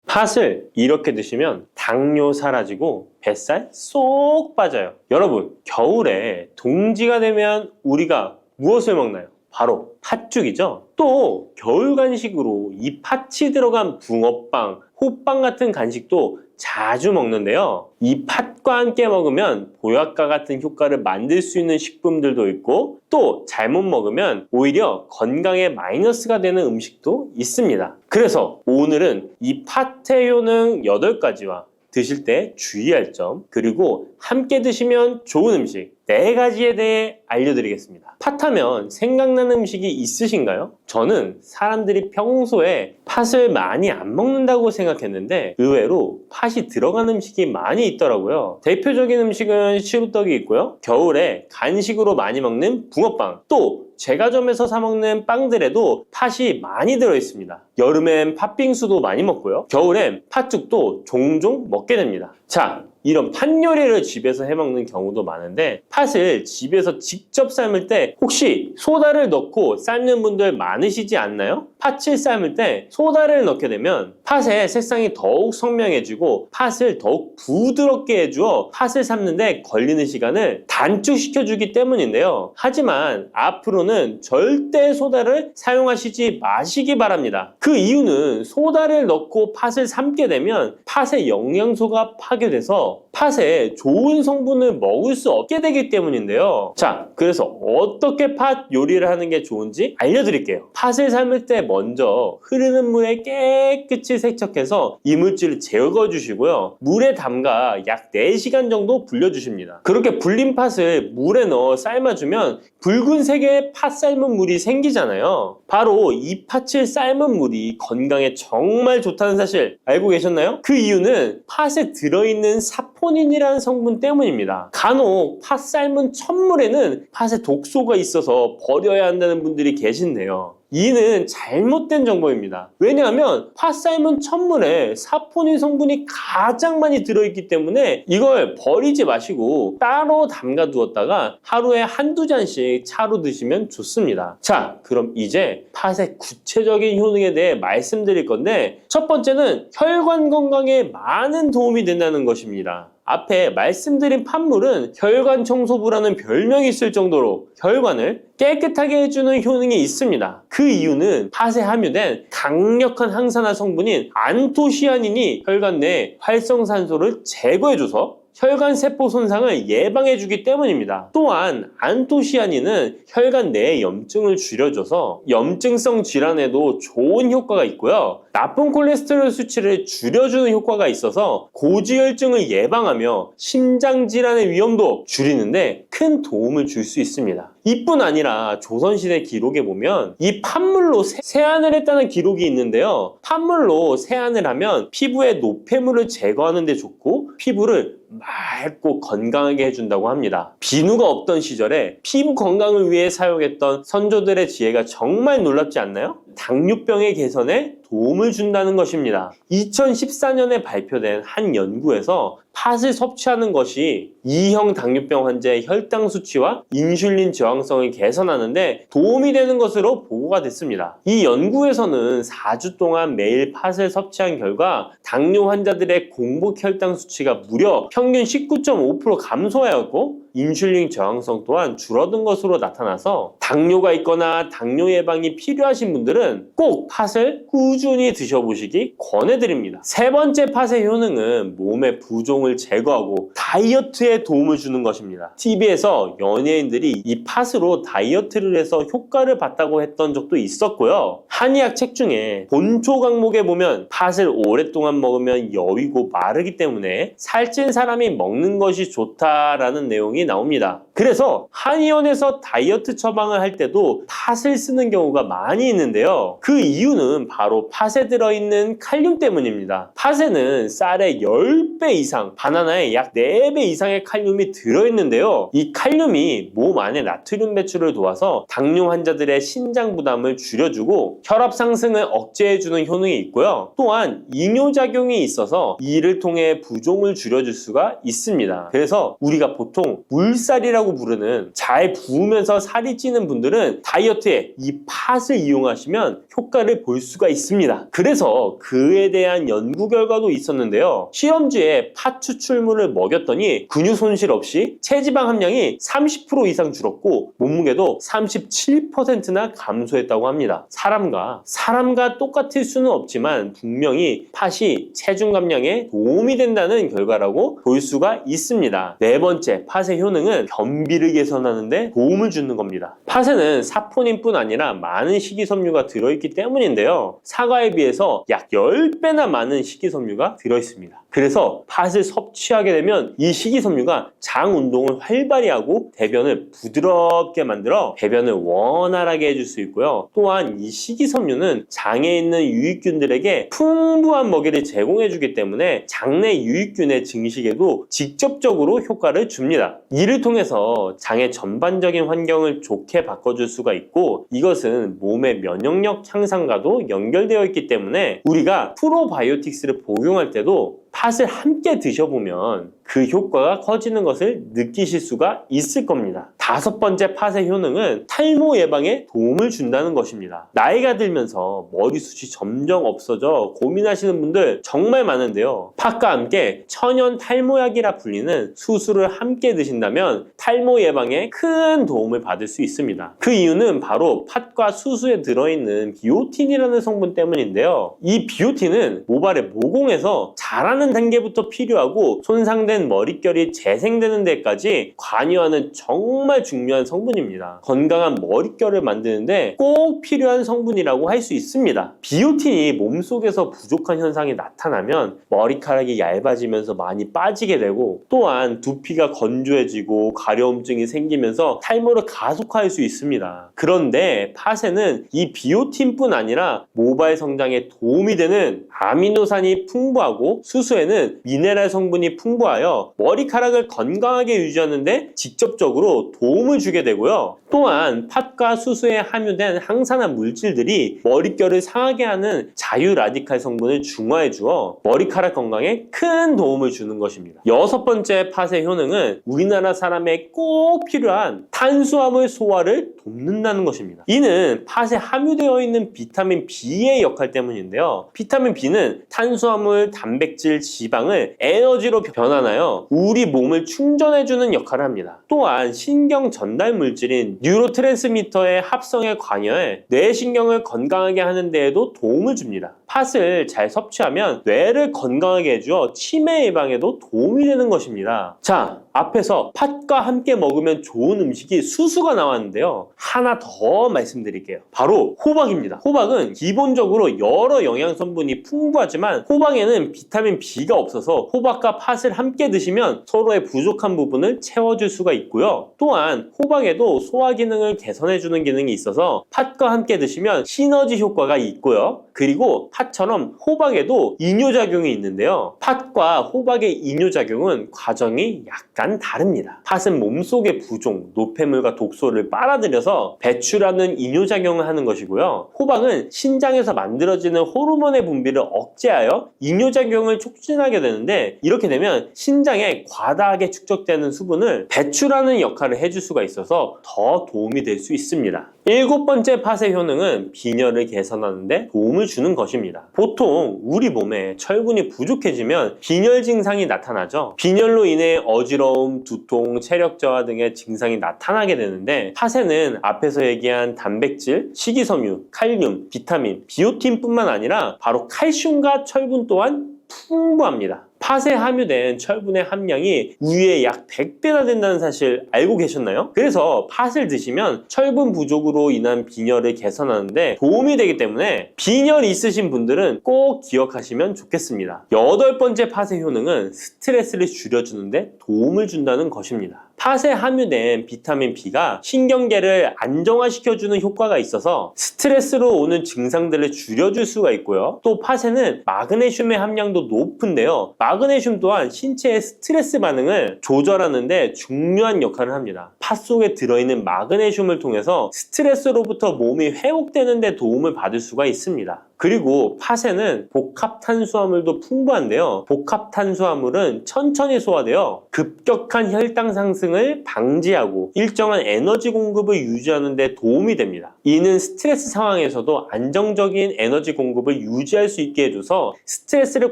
팥을 이렇게 드시면 당뇨 사라지고 뱃살 쏙 빠져요. 여러분, 겨울에 동지가 되면 우리가 무엇을 먹나요? 바로 팥죽이죠. 또 겨울 간식으로 이 팥이 들어간 붕어빵, 호빵 같은 간식도 자주 먹는데요. 이 팥과 함께 먹으면 보약과 같은 효과를 만들 수 있는 식품들도 있고, 또 잘못 먹으면 오히려 건강에 마이너스가 되는 음식도 있습니다. 그래서 오늘은 이 팥의 효능 8가지와 드실 때 주의할 점, 그리고 함께 드시면 좋은 음식 4가지에 대해 알려드리겠습니다. 팥하면 생각나는 음식이 있으신가요? 저는 사람들이 평소에 팥을 많이 안 먹는다고 생각했는데 의외로 팥이 들어간 음식이 많이 있더라고요. 대표적인 음식은 시루떡이 있고요. 겨울에 간식으로 많이 먹는 붕어빵, 또 제과점에서 사 먹는 빵들에도 팥이 많이 들어있습니다. 여름엔 팥빙수도 많이 먹고요. 겨울엔 팥죽도 종종 먹게 됩니다. 자, 이런 팥 요리를 집에서 해먹는 경우도 많은데, 팥을 집에서 직접 삶을 때 혹시 소다를 넣고 삶는 분들 많으시지 않나요? 팥을 삶을 때 소다를 넣게 되면 팥의 색상이 더욱 선명해지고 팥을 더욱 부드럽게 해주어 팥을 삶는데 걸리는 시간을 단축시켜주기 때문인데요. 하지만 앞으로는 절대 소다를 사용하시지 마시기 바랍니다. 그 이유는 소다를 넣고 팥을 삶게 되면 팥의 영양소가 파괴돼서 팥에 좋은 성분을 먹을 수 없게 되기 때문인데요. 자, 그래서 어떻게 팥 요리를 하는 게 좋은지 알려드릴게요. 팥을 삶을 때 먼저 흐르는 물에 깨끗이 세척해서 이물질을 제거해 주시고요. 물에 담가 약 4시간 정도 불려주십니다. 그렇게 불린 팥을 물에 넣어 삶아주면 붉은색의 팥 삶은 물이 생기잖아요. 바로 이 팥을 삶은 물이 건강에 정말 좋다는 사실 알고 계셨나요? 그 이유는 팥에 들어있는 사포닌이라는 성분 때문입니다. 간혹 팥 삶은 첫물에는 팥에 독소가 있어서 버려야 한다는 분들이 계신데요. 이는 잘못된 정보입니다. 왜냐하면 팥 삶은 첫물에 사포닌 성분이 가장 많이 들어있기 때문에 이걸 버리지 마시고 따로 담가 두었다가 하루에 1~2잔씩 차로 드시면 좋습니다. 자, 그럼 이제 팥의 구체적인 효능에 대해 말씀드릴 건데, 첫 번째는 혈관 건강에 많은 도움이 된다는 것입니다. 앞에 말씀드린 팥물은 혈관 청소부라는 별명이 있을 정도로 혈관을 깨끗하게 해주는 효능이 있습니다. 그 이유는 팥에 함유된 강력한 항산화 성분인 안토시아닌이 혈관 내 활성산소를 제거해줘서 혈관 세포 손상을 예방해주기 때문입니다. 또한 안토시아닌은 혈관 내의 염증을 줄여줘서 염증성 질환에도 좋은 효과가 있고요. 나쁜 콜레스테롤 수치를 줄여주는 효과가 있어서 고지혈증을 예방하며 심장질환의 위험도 줄이는데 큰 도움을 줄 수 있습니다. 이뿐 아니라 조선시대 기록에 보면 이 팥물로 세안을 했다는 기록이 있는데요. 팥물로 세안을 하면 피부의 노폐물을 제거하는 데 좋고 피부를 맑고 건강하게 해준다고 합니다. 비누가 없던 시절에 피부 건강을 위해 사용했던 선조들의 지혜가 정말 놀랍지 않나요? 당뇨병의 개선에 도움을 준다는 것입니다. 2014년에 발표된 한 연구에서 팥을 섭취하는 것이 2형 당뇨병 환자의 혈당 수치와 인슐린 저항성을 개선하는 데 도움이 되는 것으로 보고가 됐습니다. 이 연구에서는 4주 동안 매일 팥을 섭취한 결과 당뇨 환자들의 공복 혈당 수치가 무려 평균 19.5% 감소하였고 인슐린 저항성 또한 줄어든 것으로 나타나서 당뇨가 있거나 당뇨 예방이 필요하신 분들은 꼭 팥을 꾸준히 드셔보시기 권해드립니다. 세 번째 팥의 효능은 몸의 부종을 제거하고 다이어트에 도움을 주는 것입니다. TV에서 연예인들이 이 팥으로 다이어트를 해서 효과를 봤다고 했던 적도 있었고요. 한의학 책 중에 본초 강목에 보면 팥을 오랫동안 먹으면 여위고 마르기 때문에 살찐 사람이 먹는 것이 좋다라는 내용이 나옵니다. 그래서 한의원에서 다이어트 처방을 할 때도 팥을 쓰는 경우가 많이 있는데요. 그 이유는 바로 팥에 들어있는 칼륨 때문입니다. 팥에는 쌀의 10배 이상, 바나나에 약 4배 이상의 칼륨이 들어있는데요. 이 칼륨이 몸 안에 나트륨 배출을 도와서 당뇨 환자들의 신장 부담을 줄여주고 혈압 상승을 억제해주는 효능이 있고요. 또한 이뇨작용이 있어서 이를 통해 부종을 줄여줄 수가 있습니다. 그래서 우리가 보통 물살이라고 부르는 잘 부으면서 살이 찌는 분들은 다이어트에 이 팥을 이용하시면 효과를 볼 수가 있습니다. 그래서 그에 대한 연구 결과도 있었는데요. 시험지에 팥 추출물을 먹였더니 근육 손실 없이 체지방 함량이 30% 이상 줄었고 몸무게도 37%나 감소했다고 합니다. 사람과 똑같을 수는 없지만 분명히 팥이 체중 감량에 도움이 된다는 결과라고 볼 수가 있습니다. 네 번째, 팥의 효능은 변비를 개선하는 데 도움을 주는 겁니다. 팥에는 사포닌뿐 아니라 많은 식이섬유가 들어있기 때문인데요. 사과에 비해서 약 10배나 많은 식이섬유가 들어있습니다. 그래서 팥을 섭취하게 되면 이 식이섬유가 장 운동을 활발히 하고 대변을 부드럽게 만들어 배변을 원활하게 해줄 수 있고요. 또한 이 식이섬유는 장에 있는 유익균들에게 풍부한 먹이를 제공해주기 때문에 장내 유익균의 증식에도 직접적으로 효과를 줍니다. 이를 통해서 장의 전반적인 환경을 좋게 바꿔줄 수가 있고 이것은 몸의 면역력 향상과도 연결되어 있기 때문에 우리가 프로바이오틱스를 복용할 때도 팥을 함께 드셔보면 그 효과가 커지는 것을 느끼실 수가 있을 겁니다. 다섯 번째 팥의 효능은 탈모 예방에 도움을 준다는 것입니다. 나이가 들면서 머리숱이 점점 없어져 고민하시는 분들 정말 많은데요. 팥과 함께 천연 탈모약이라 불리는 수수를 함께 드신다면 탈모 예방에 큰 도움을 받을 수 있습니다. 그 이유는 바로 팥과 수수에 들어있는 비오틴이라는 성분 때문인데요. 이 비오틴은 모발의 모공에서 자라는 단계부터 필요하고 손상된 머릿결이 재생되는 데까지 관여하는 정말 중요한 성분입니다. 건강한 머릿결을 만드는데 꼭 필요한 성분이라고 할 수 있습니다. 비오틴이 몸속에서 부족한 현상이 나타나면 머리카락이 얇아지면서 많이 빠지게 되고 또한 두피가 건조해지고 가려움증이 생기면서 탈모를 가속화할 수 있습니다. 그런데 팥에는 이 비오틴뿐 아니라 모발 성장에 도움이 되는 아미노산이 풍부하고 수수에는 미네랄 성분이 풍부하여 머리카락을 건강하게 유지하는 데 직접적으로 도움을 주게 되고요. 또한 팥과 수수에 함유된 항산화 물질들이 머릿결을 상하게 하는 자유 라디칼 성분을 중화해 주어 머리카락 건강에 큰 도움을 주는 것입니다. 여섯 번째 팥의 효능은 우리나라 사람에 꼭 필요한 탄수화물 소화를 돕는다는 것입니다. 이는 팥에 함유되어 있는 비타민 B의 역할 때문인데요. 비타민 B는 탄수화물, 단백질, 지방을 에너지로 변환하여 우리 몸을 충전해주는 역할을 합니다. 또한 신경 전달 물질인 뉴로트랜스미터의 합성에 관여해 뇌신경을 건강하게 하는 데에도 도움을 줍니다. 팥을 잘 섭취하면 뇌를 건강하게 해주어 치매 예방에도 도움이 되는 것입니다. 자, 앞에서 팥과 함께 먹으면 좋은 음식이 수수가 나왔는데요. 하나 더 말씀드릴게요. 바로 호박입니다. 호박은 기본적으로 여러 영양성분이 풍부하지만 호박에는 비타민 B가 없어서 호박과 팥을 함께 드시면 서로의 부족한 부분을 채워줄 수가 있고요. 또한 호박에도 소화 기능을 개선해주는 기능이 있어서 팥과 함께 드시면 시너지 효과가 있고요. 그리고 팥처럼 호박에도 이뇨작용이 있는데요. 팥과 호박의 이뇨작용은 과정이 약간 다릅니다. 팥은 몸속의 부종, 노폐물과 독소를 빨아들여서 배출하는 이뇨작용을 하는 것이고요. 호박은 신장에서 만들어지는 호르몬의 분비를 억제하여 이뇨작용을 촉진하게 되는데 이렇게 되면 신장에 과다하게 축적되는 수분을 배출하는 역할을 해줄 수가 있어서 더 도움이 될 수 있습니다. 일곱 번째 팥의 효능은 빈혈을 개선하는 데 도움을 주는 것입니다. 보통 우리 몸에 철분이 부족해지면 빈혈 증상이 나타나죠. 빈혈로 인해 어지러움, 두통, 체력 저하 등의 증상이 나타나게 되는데 팥에는 앞에서 얘기한 단백질, 식이섬유, 칼륨, 비타민, 비오틴뿐만 아니라 바로 칼슘과 철분 또한 풍부합니다. 팥에 함유된 철분의 함량이 우유의 약 100배나 된다는 사실 알고 계셨나요? 그래서 팥을 드시면 철분 부족으로 인한 빈혈을 개선하는데 도움이 되기 때문에 빈혈이 있으신 분들은 꼭 기억하시면 좋겠습니다. 여덟 번째 팥의 효능은 스트레스를 줄여주는데 도움을 준다는 것입니다. 팥에 함유된 비타민 B가 신경계를 안정화시켜주는 효과가 있어서 스트레스로 오는 증상들을 줄여줄 수가 있고요. 또 팥에는 마그네슘의 함량도 높은데요. 마그네슘 또한 신체의 스트레스 반응을 조절하는 데 중요한 역할을 합니다. 팥 속에 들어있는 마그네슘을 통해서 스트레스로부터 몸이 회복되는 데 도움을 받을 수가 있습니다. 그리고 팥에는 복합 탄수화물도 풍부한데요. 복합 탄수화물은 천천히 소화되어 급격한 혈당 상승을 방지하고 일정한 에너지 공급을 유지하는 데 도움이 됩니다. 이는 스트레스 상황에서도 안정적인 에너지 공급을 유지할 수 있게 해줘서 스트레스를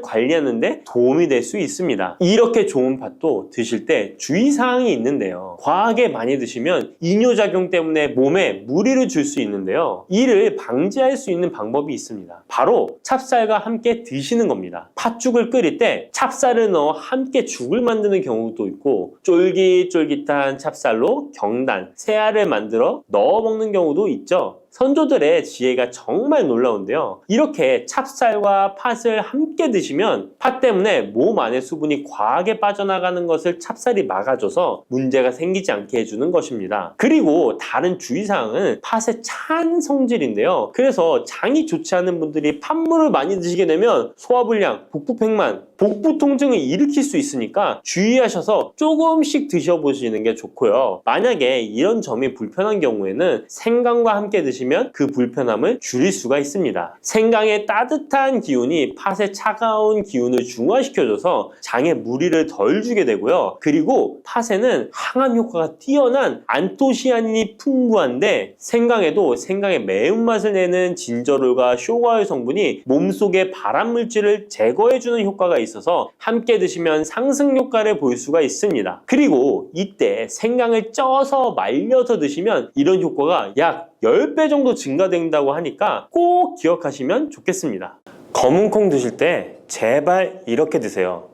관리하는 데 도움이 될 수 있습니다. 이렇게 좋은 팥도 드실 때 주의사항이 있는데요. 과하게 많이 드시면 이뇨작용 때문에 몸에 무리를 줄 수 있는데요. 이를 방지할 수 있는 방법이 있습니다. 바로 찹쌀과 함께 드시는 겁니다. 팥죽을 끓일 때 찹쌀을 넣어 함께 죽을 만드는 경우도 있고 쫄깃쫄깃한 찹쌀로 경단, 새알을 만들어 넣어 먹는 경우도 있죠. 선조들의 지혜가 정말 놀라운데요. 이렇게 찹쌀과 팥을 함께 드시면 팥 때문에 몸 안에 수분이 과하게 빠져나가는 것을 찹쌀이 막아줘서 문제가 생기지 않게 해주는 것입니다. 그리고 다른 주의사항은 팥의 찬 성질인데요. 그래서 장이 좋지 않은 분들이 팥물을 많이 드시게 되면 소화불량, 복부팽만, 복부 통증을 일으킬 수 있으니까 주의하셔서 조금씩 드셔보시는 게 좋고요. 만약에 이런 점이 불편한 경우에는 생강과 함께 드시면 그 불편함을 줄일 수가 있습니다. 생강의 따뜻한 기운이 팥의 차가운 기운을 중화시켜줘서 장에 무리를 덜 주게 되고요. 그리고 팥에는 항암 효과가 뛰어난 안토시아닌이 풍부한데 생강에도 생강의 매운맛을 내는 진저롤과 쇼가올 성분이 몸속의 발암물질을 제거해주는 효과가 있어서 함께 드시면 상승 효과를 볼 수가 있습니다. 그리고 이때 생강을 쪄서 말려서 드시면 이런 효과가 약 10배 정도 증가된다고 하니까 꼭 기억하시면 좋겠습니다. 검은콩 드실 때 제발 이렇게 드세요.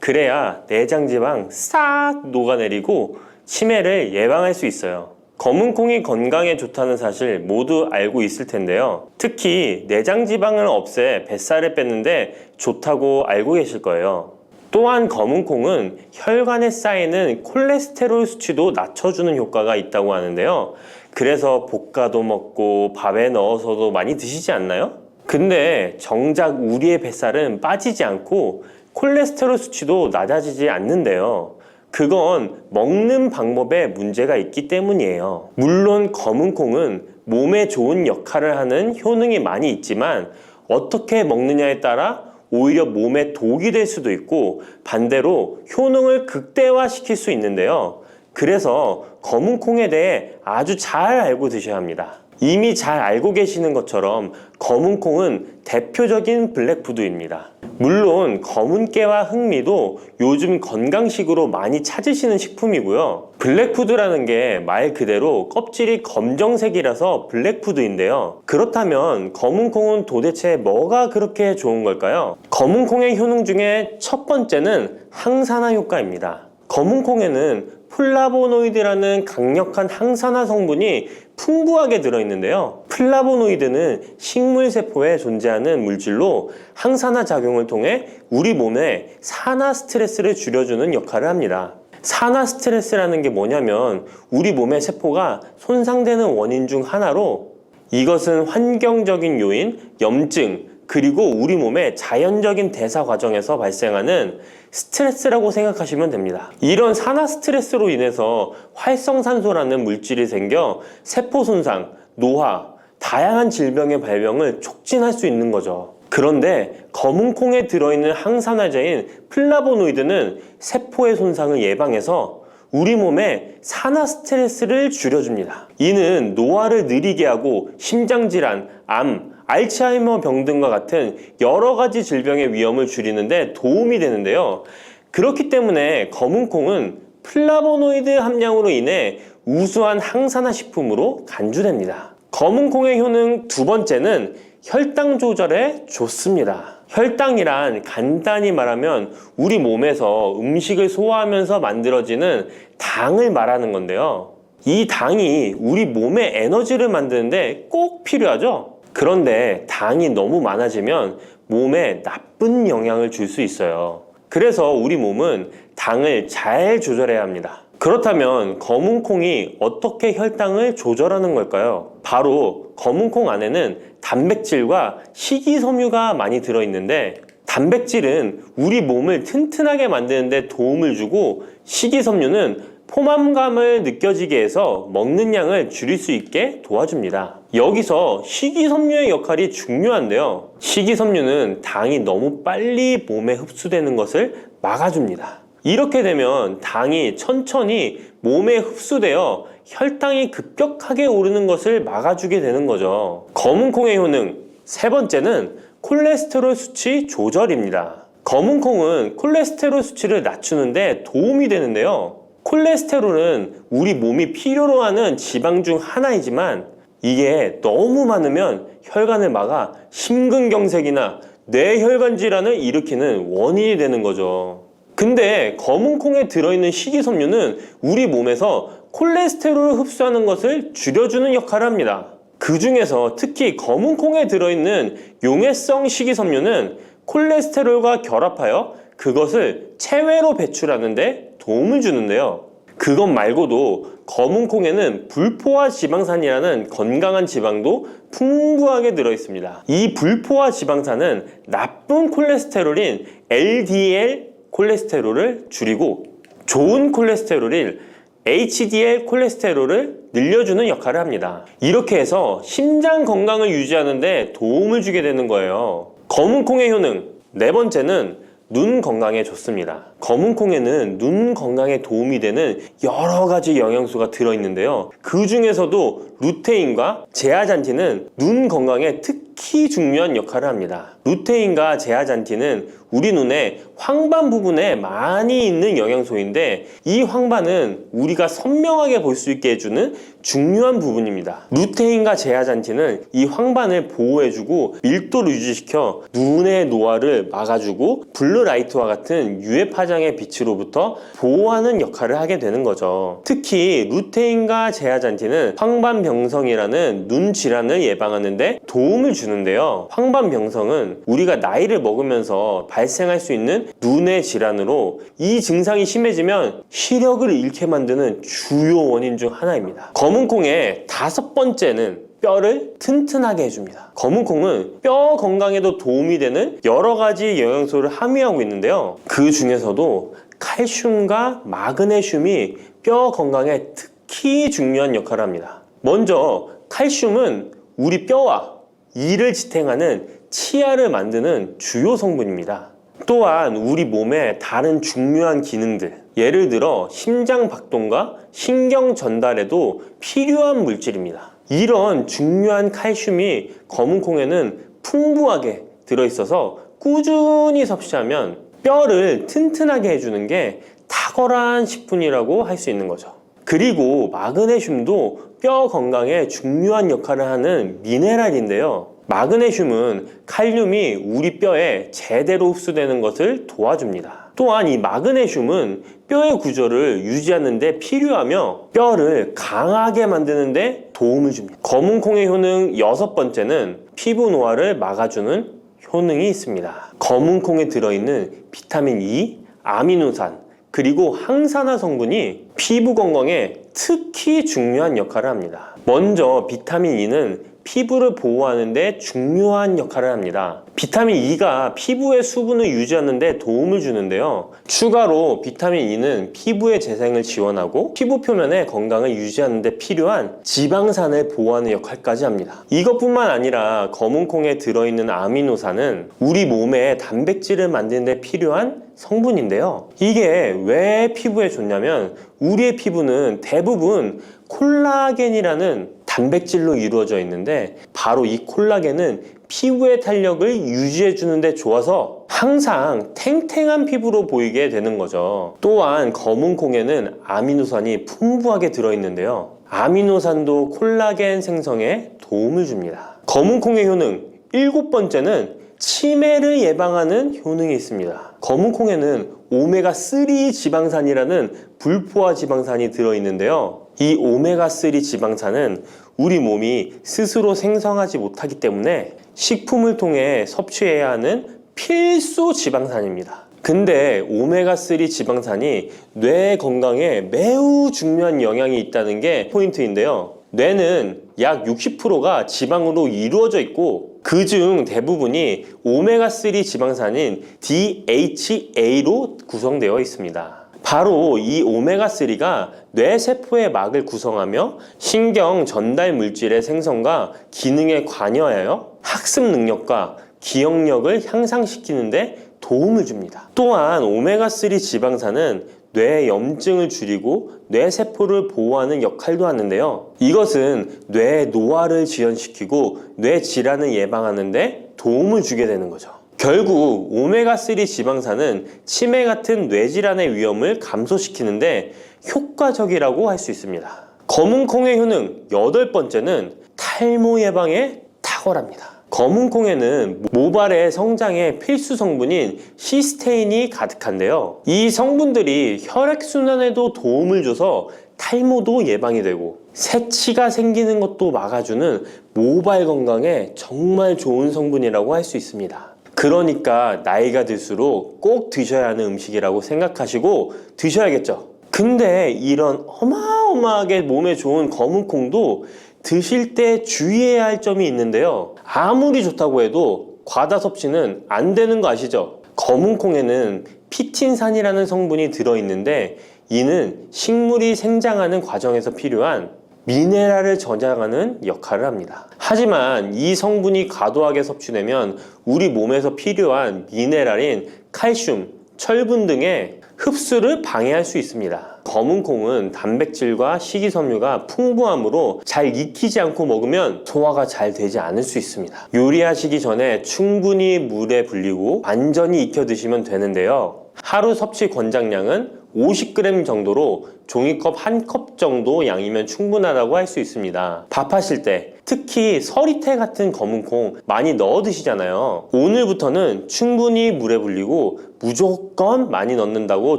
그래야 내장지방 싹 녹아내리고 치매를 예방할 수 있어요. 검은콩이 건강에 좋다는 사실 모두 알고 있을 텐데요. 특히 내장지방을 없애 뱃살을 뺐는데 좋다고 알고 계실 거예요. 또한 검은콩은 혈관에 쌓이는 콜레스테롤 수치도 낮춰주는 효과가 있다고 하는데요. 그래서 볶아도 먹고 밥에 넣어서도 많이 드시지 않나요? 근데 정작 우리의 뱃살은 빠지지 않고 콜레스테롤 수치도 낮아지지 않는데요. 그건 먹는 방법에 문제가 있기 때문이에요. 물론 검은콩은 몸에 좋은 역할을 하는 효능이 많이 있지만 어떻게 먹느냐에 따라 오히려 몸에 독이 될 수도 있고 반대로 효능을 극대화시킬 수 있는데요. 그래서 검은콩에 대해 아주 잘 알고 드셔야 합니다. 이미 잘 알고 계시는 것처럼 검은콩은 대표적인 블랙푸드입니다. 물론 검은깨와 흑미도 요즘 건강식으로 많이 찾으시는 식품이고요. 블랙푸드라는 게 말 그대로 껍질이 검정색이라서 블랙푸드인데요. 그렇다면 검은콩은 도대체 뭐가 그렇게 좋은 걸까요? 검은콩의 효능 중에 첫 번째는 항산화 효과입니다. 검은콩에는 플라보노이드라는 강력한 항산화 성분이 풍부하게 들어있는데요. 플라보노이드는 식물세포에 존재하는 물질로 항산화 작용을 통해 우리 몸에 산화 스트레스를 줄여주는 역할을 합니다. 산화 스트레스라는 게 뭐냐면 우리 몸의 세포가 손상되는 원인 중 하나로 이것은 환경적인 요인, 염증, 그리고 우리 몸의 자연적인 대사 과정에서 발생하는 스트레스라고 생각하시면 됩니다. 이런 산화 스트레스로 인해서 활성산소라는 물질이 생겨 세포 손상, 노화, 다양한 질병의 발병을 촉진할 수 있는 거죠. 그런데 검은콩에 들어있는 항산화제인 플라보노이드는 세포의 손상을 예방해서 우리 몸에 산화 스트레스를 줄여줍니다. 이는 노화를 느리게 하고 심장질환, 암, 알츠하이머 병 등과 같은 여러 가지 질병의 위험을 줄이는데 도움이 되는데요. 그렇기 때문에 검은콩은 플라보노이드 함량으로 인해 우수한 항산화 식품으로 간주됩니다. 검은콩의 효능 두 번째는 혈당 조절에 좋습니다. 혈당이란 간단히 말하면 우리 몸에서 음식을 소화하면서 만들어지는 당을 말하는 건데요. 이 당이 우리 몸의 에너지를 만드는데 꼭 필요하죠. 그런데 당이 너무 많아지면 몸에 나쁜 영향을 줄 수 있어요. 그래서 우리 몸은 당을 잘 조절해야 합니다. 그렇다면 검은콩이 어떻게 혈당을 조절하는 걸까요? 바로 검은콩 안에는 단백질과 식이섬유가 많이 들어있는데 단백질은 우리 몸을 튼튼하게 만드는 데 도움을 주고 식이섬유는 포만감을 느껴지게 해서 먹는 양을 줄일 수 있게 도와줍니다. 여기서 식이섬유의 역할이 중요한데요. 식이섬유는 당이 너무 빨리 몸에 흡수되는 것을 막아줍니다. 이렇게 되면 당이 천천히 몸에 흡수되어 혈당이 급격하게 오르는 것을 막아주게 되는 거죠. 검은콩의 효능 세 번째는 콜레스테롤 수치 조절입니다. 검은콩은 콜레스테롤 수치를 낮추는데 도움이 되는데요. 콜레스테롤은 우리 몸이 필요로 하는 지방 중 하나이지만 이게 너무 많으면 혈관을 막아 심근경색이나 뇌혈관 질환을 일으키는 원인이 되는 거죠. 근데 검은콩에 들어있는 식이섬유는 우리 몸에서 콜레스테롤을 흡수하는 것을 줄여주는 역할을 합니다. 그 중에서 특히 검은콩에 들어있는 용해성 식이섬유는 콜레스테롤과 결합하여 그것을 체외로 배출하는데 도움을 주는데요. 그것 말고도 검은콩에는 불포화 지방산이라는 건강한 지방도 풍부하게 들어있습니다. 이 불포화 지방산은 나쁜 콜레스테롤인 LDL 콜레스테롤을 줄이고 좋은 콜레스테롤인 HDL 콜레스테롤을 늘려주는 역할을 합니다. 이렇게 해서 심장 건강을 유지하는 데 도움을 주게 되는 거예요. 검은콩의 효능 네 번째는 눈 건강에 좋습니다. 검은콩에는 눈 건강에 도움이 되는 여러 가지 영양소가 들어있는데요. 그 중에서도 루테인과 제아잔틴은 눈 건강에 특히 중요한 역할을 합니다. 루테인과 제아잔틴은 우리 눈의 황반 부분에 많이 있는 영양소인데 이 황반은 우리가 선명하게 볼 수 있게 해주는 중요한 부분입니다. 루테인과 제아잔틴은 이 황반을 보호해주고 밀도를 유지시켜 눈의 노화를 막아주고 블루라이트와 같은 유해 파장의 빛으로부터 보호하는 역할을 하게 되는 거죠. 특히 루테인과 제아잔틴은 황반병성이라는 눈 질환을 예방하는 데 도움을 주는데요. 황반병성은 우리가 나이를 먹으면서 발생할 수 있는 눈의 질환으로 이 증상이 심해지면 시력을 잃게 만드는 주요 원인 중 하나입니다. 검은콩의 다섯 번째는 뼈를 튼튼하게 해줍니다. 검은콩은 뼈 건강에도 도움이 되는 여러 가지 영양소를 함유하고 있는데요. 그 중에서도 칼슘과 마그네슘이 뼈 건강에 특히 중요한 역할을 합니다. 먼저 칼슘은 우리 뼈와 이를 지탱하는 치아를 만드는 주요 성분입니다. 또한 우리 몸의 다른 중요한 기능들, 예를 들어 심장 박동과 신경 전달에도 필요한 물질입니다. 이런 중요한 칼슘이 검은콩에는 풍부하게 들어있어서 꾸준히 섭취하면 뼈를 튼튼하게 해주는 게 탁월한 식품이라고 할 수 있는 거죠. 그리고 마그네슘도 뼈 건강에 중요한 역할을 하는 미네랄인데요. 마그네슘은 칼륨이 우리 뼈에 제대로 흡수되는 것을 도와줍니다. 또한 이 마그네슘은 뼈의 구조를 유지하는 데 필요하며 뼈를 강하게 만드는 데 도움을 줍니다. 검은콩의 효능 여섯 번째는 피부 노화를 막아주는 효능이 있습니다. 검은콩에 들어있는 비타민 E, 아미노산, 그리고 항산화 성분이 피부 건강에 특히 중요한 역할을 합니다. 먼저 비타민 E는 피부를 보호하는 데 중요한 역할을 합니다. 비타민 E가 피부의 수분을 유지하는 데 도움을 주는데요. 추가로 비타민 E는 피부의 재생을 지원하고 피부 표면의 건강을 유지하는 데 필요한 지방산을 보호하는 역할까지 합니다. 이것뿐만 아니라 검은콩에 들어있는 아미노산은 우리 몸에 단백질을 만드는 데 필요한 성분인데요. 이게 왜 피부에 좋냐면 우리의 피부는 대부분 콜라겐이라는 단백질로 이루어져 있는데 바로 이 콜라겐은 피부의 탄력을 유지해 주는데 좋아서 항상 탱탱한 피부로 보이게 되는 거죠. 또한 검은콩에는 아미노산이 풍부하게 들어있는데요. 아미노산도 콜라겐 생성에 도움을 줍니다. 검은콩의 효능 일곱 번째는 치매를 예방하는 효능이 있습니다. 검은콩에는 오메가3 지방산이라는 불포화 지방산이 들어있는데요. 이 오메가3 지방산은 우리 몸이 스스로 생성하지 못하기 때문에 식품을 통해 섭취해야 하는 필수 지방산입니다. 근데 오메가3 지방산이 뇌 건강에 매우 중요한 영향이 있다는 게 포인트인데요. 뇌는 약 60%가 지방으로 이루어져 있고 그중 대부분이 오메가3 지방산인 DHA로 구성되어 있습니다. 바로 이 오메가3가 뇌세포의 막을 구성하며 신경 전달 물질의 생성과 기능에 관여하여 학습 능력과 기억력을 향상시키는데 도움을 줍니다. 또한 오메가3 지방산은 뇌 염증을 줄이고 뇌세포를 보호하는 역할도 하는데요. 이것은 뇌 노화를 지연시키고 뇌 질환을 예방하는 데 도움을 주게 되는 거죠. 결국 오메가3 지방산은 치매 같은 뇌질환의 위험을 감소시키는데 효과적이라고 할 수 있습니다. 검은콩의 효능 8번째는 탈모 예방에 탁월합니다. 검은콩에는 모발의 성장에 필수 성분인 시스테인이 가득한데요. 이 성분들이 혈액순환에도 도움을 줘서 탈모도 예방이 되고 새치가 생기는 것도 막아주는 모발 건강에 정말 좋은 성분이라고 할 수 있습니다. 그러니까 나이가 들수록 꼭 드셔야 하는 음식이라고 생각하시고 드셔야겠죠. 근데 이런 어마어마하게 몸에 좋은 검은콩도 드실 때 주의해야 할 점이 있는데요. 아무리 좋다고 해도 과다 섭취는 안 되는 거 아시죠? 검은콩에는 피틴산이라는 성분이 들어있는데 이는 식물이 생장하는 과정에서 필요한 미네랄을 저장하는 역할을 합니다. 하지만 이 성분이 과도하게 섭취되면 우리 몸에서 필요한 미네랄인 칼슘, 철분 등의 흡수를 방해할 수 있습니다. 검은콩은 단백질과 식이섬유가 풍부하므로 잘 익히지 않고 먹으면 소화가 잘 되지 않을 수 있습니다. 요리하시기 전에 충분히 물에 불리고 완전히 익혀 드시면 되는데요. 하루 섭취 권장량은 50g 정도로 종이컵 1컵 정도 양이면 충분하다고 할 수 있습니다. 밥하실 때 특히 서리태 같은 검은콩 많이 넣어 드시잖아요. 오늘부터는 충분히 물에 불리고 무조건 많이 넣는다고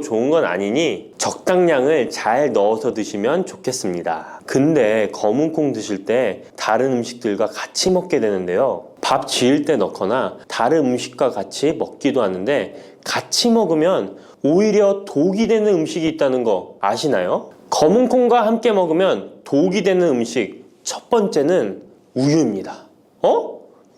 좋은 건 아니니 적당량을 잘 넣어서 드시면 좋겠습니다. 근데 검은콩 드실 때 다른 음식들과 같이 먹게 되는데요. 밥 지을 때 넣거나 다른 음식과 같이 먹기도 하는데 같이 먹으면 오히려 독이 되는 음식이 있다는 거 아시나요? 검은콩과 함께 먹으면 독이 되는 음식 첫 번째는 우유입니다.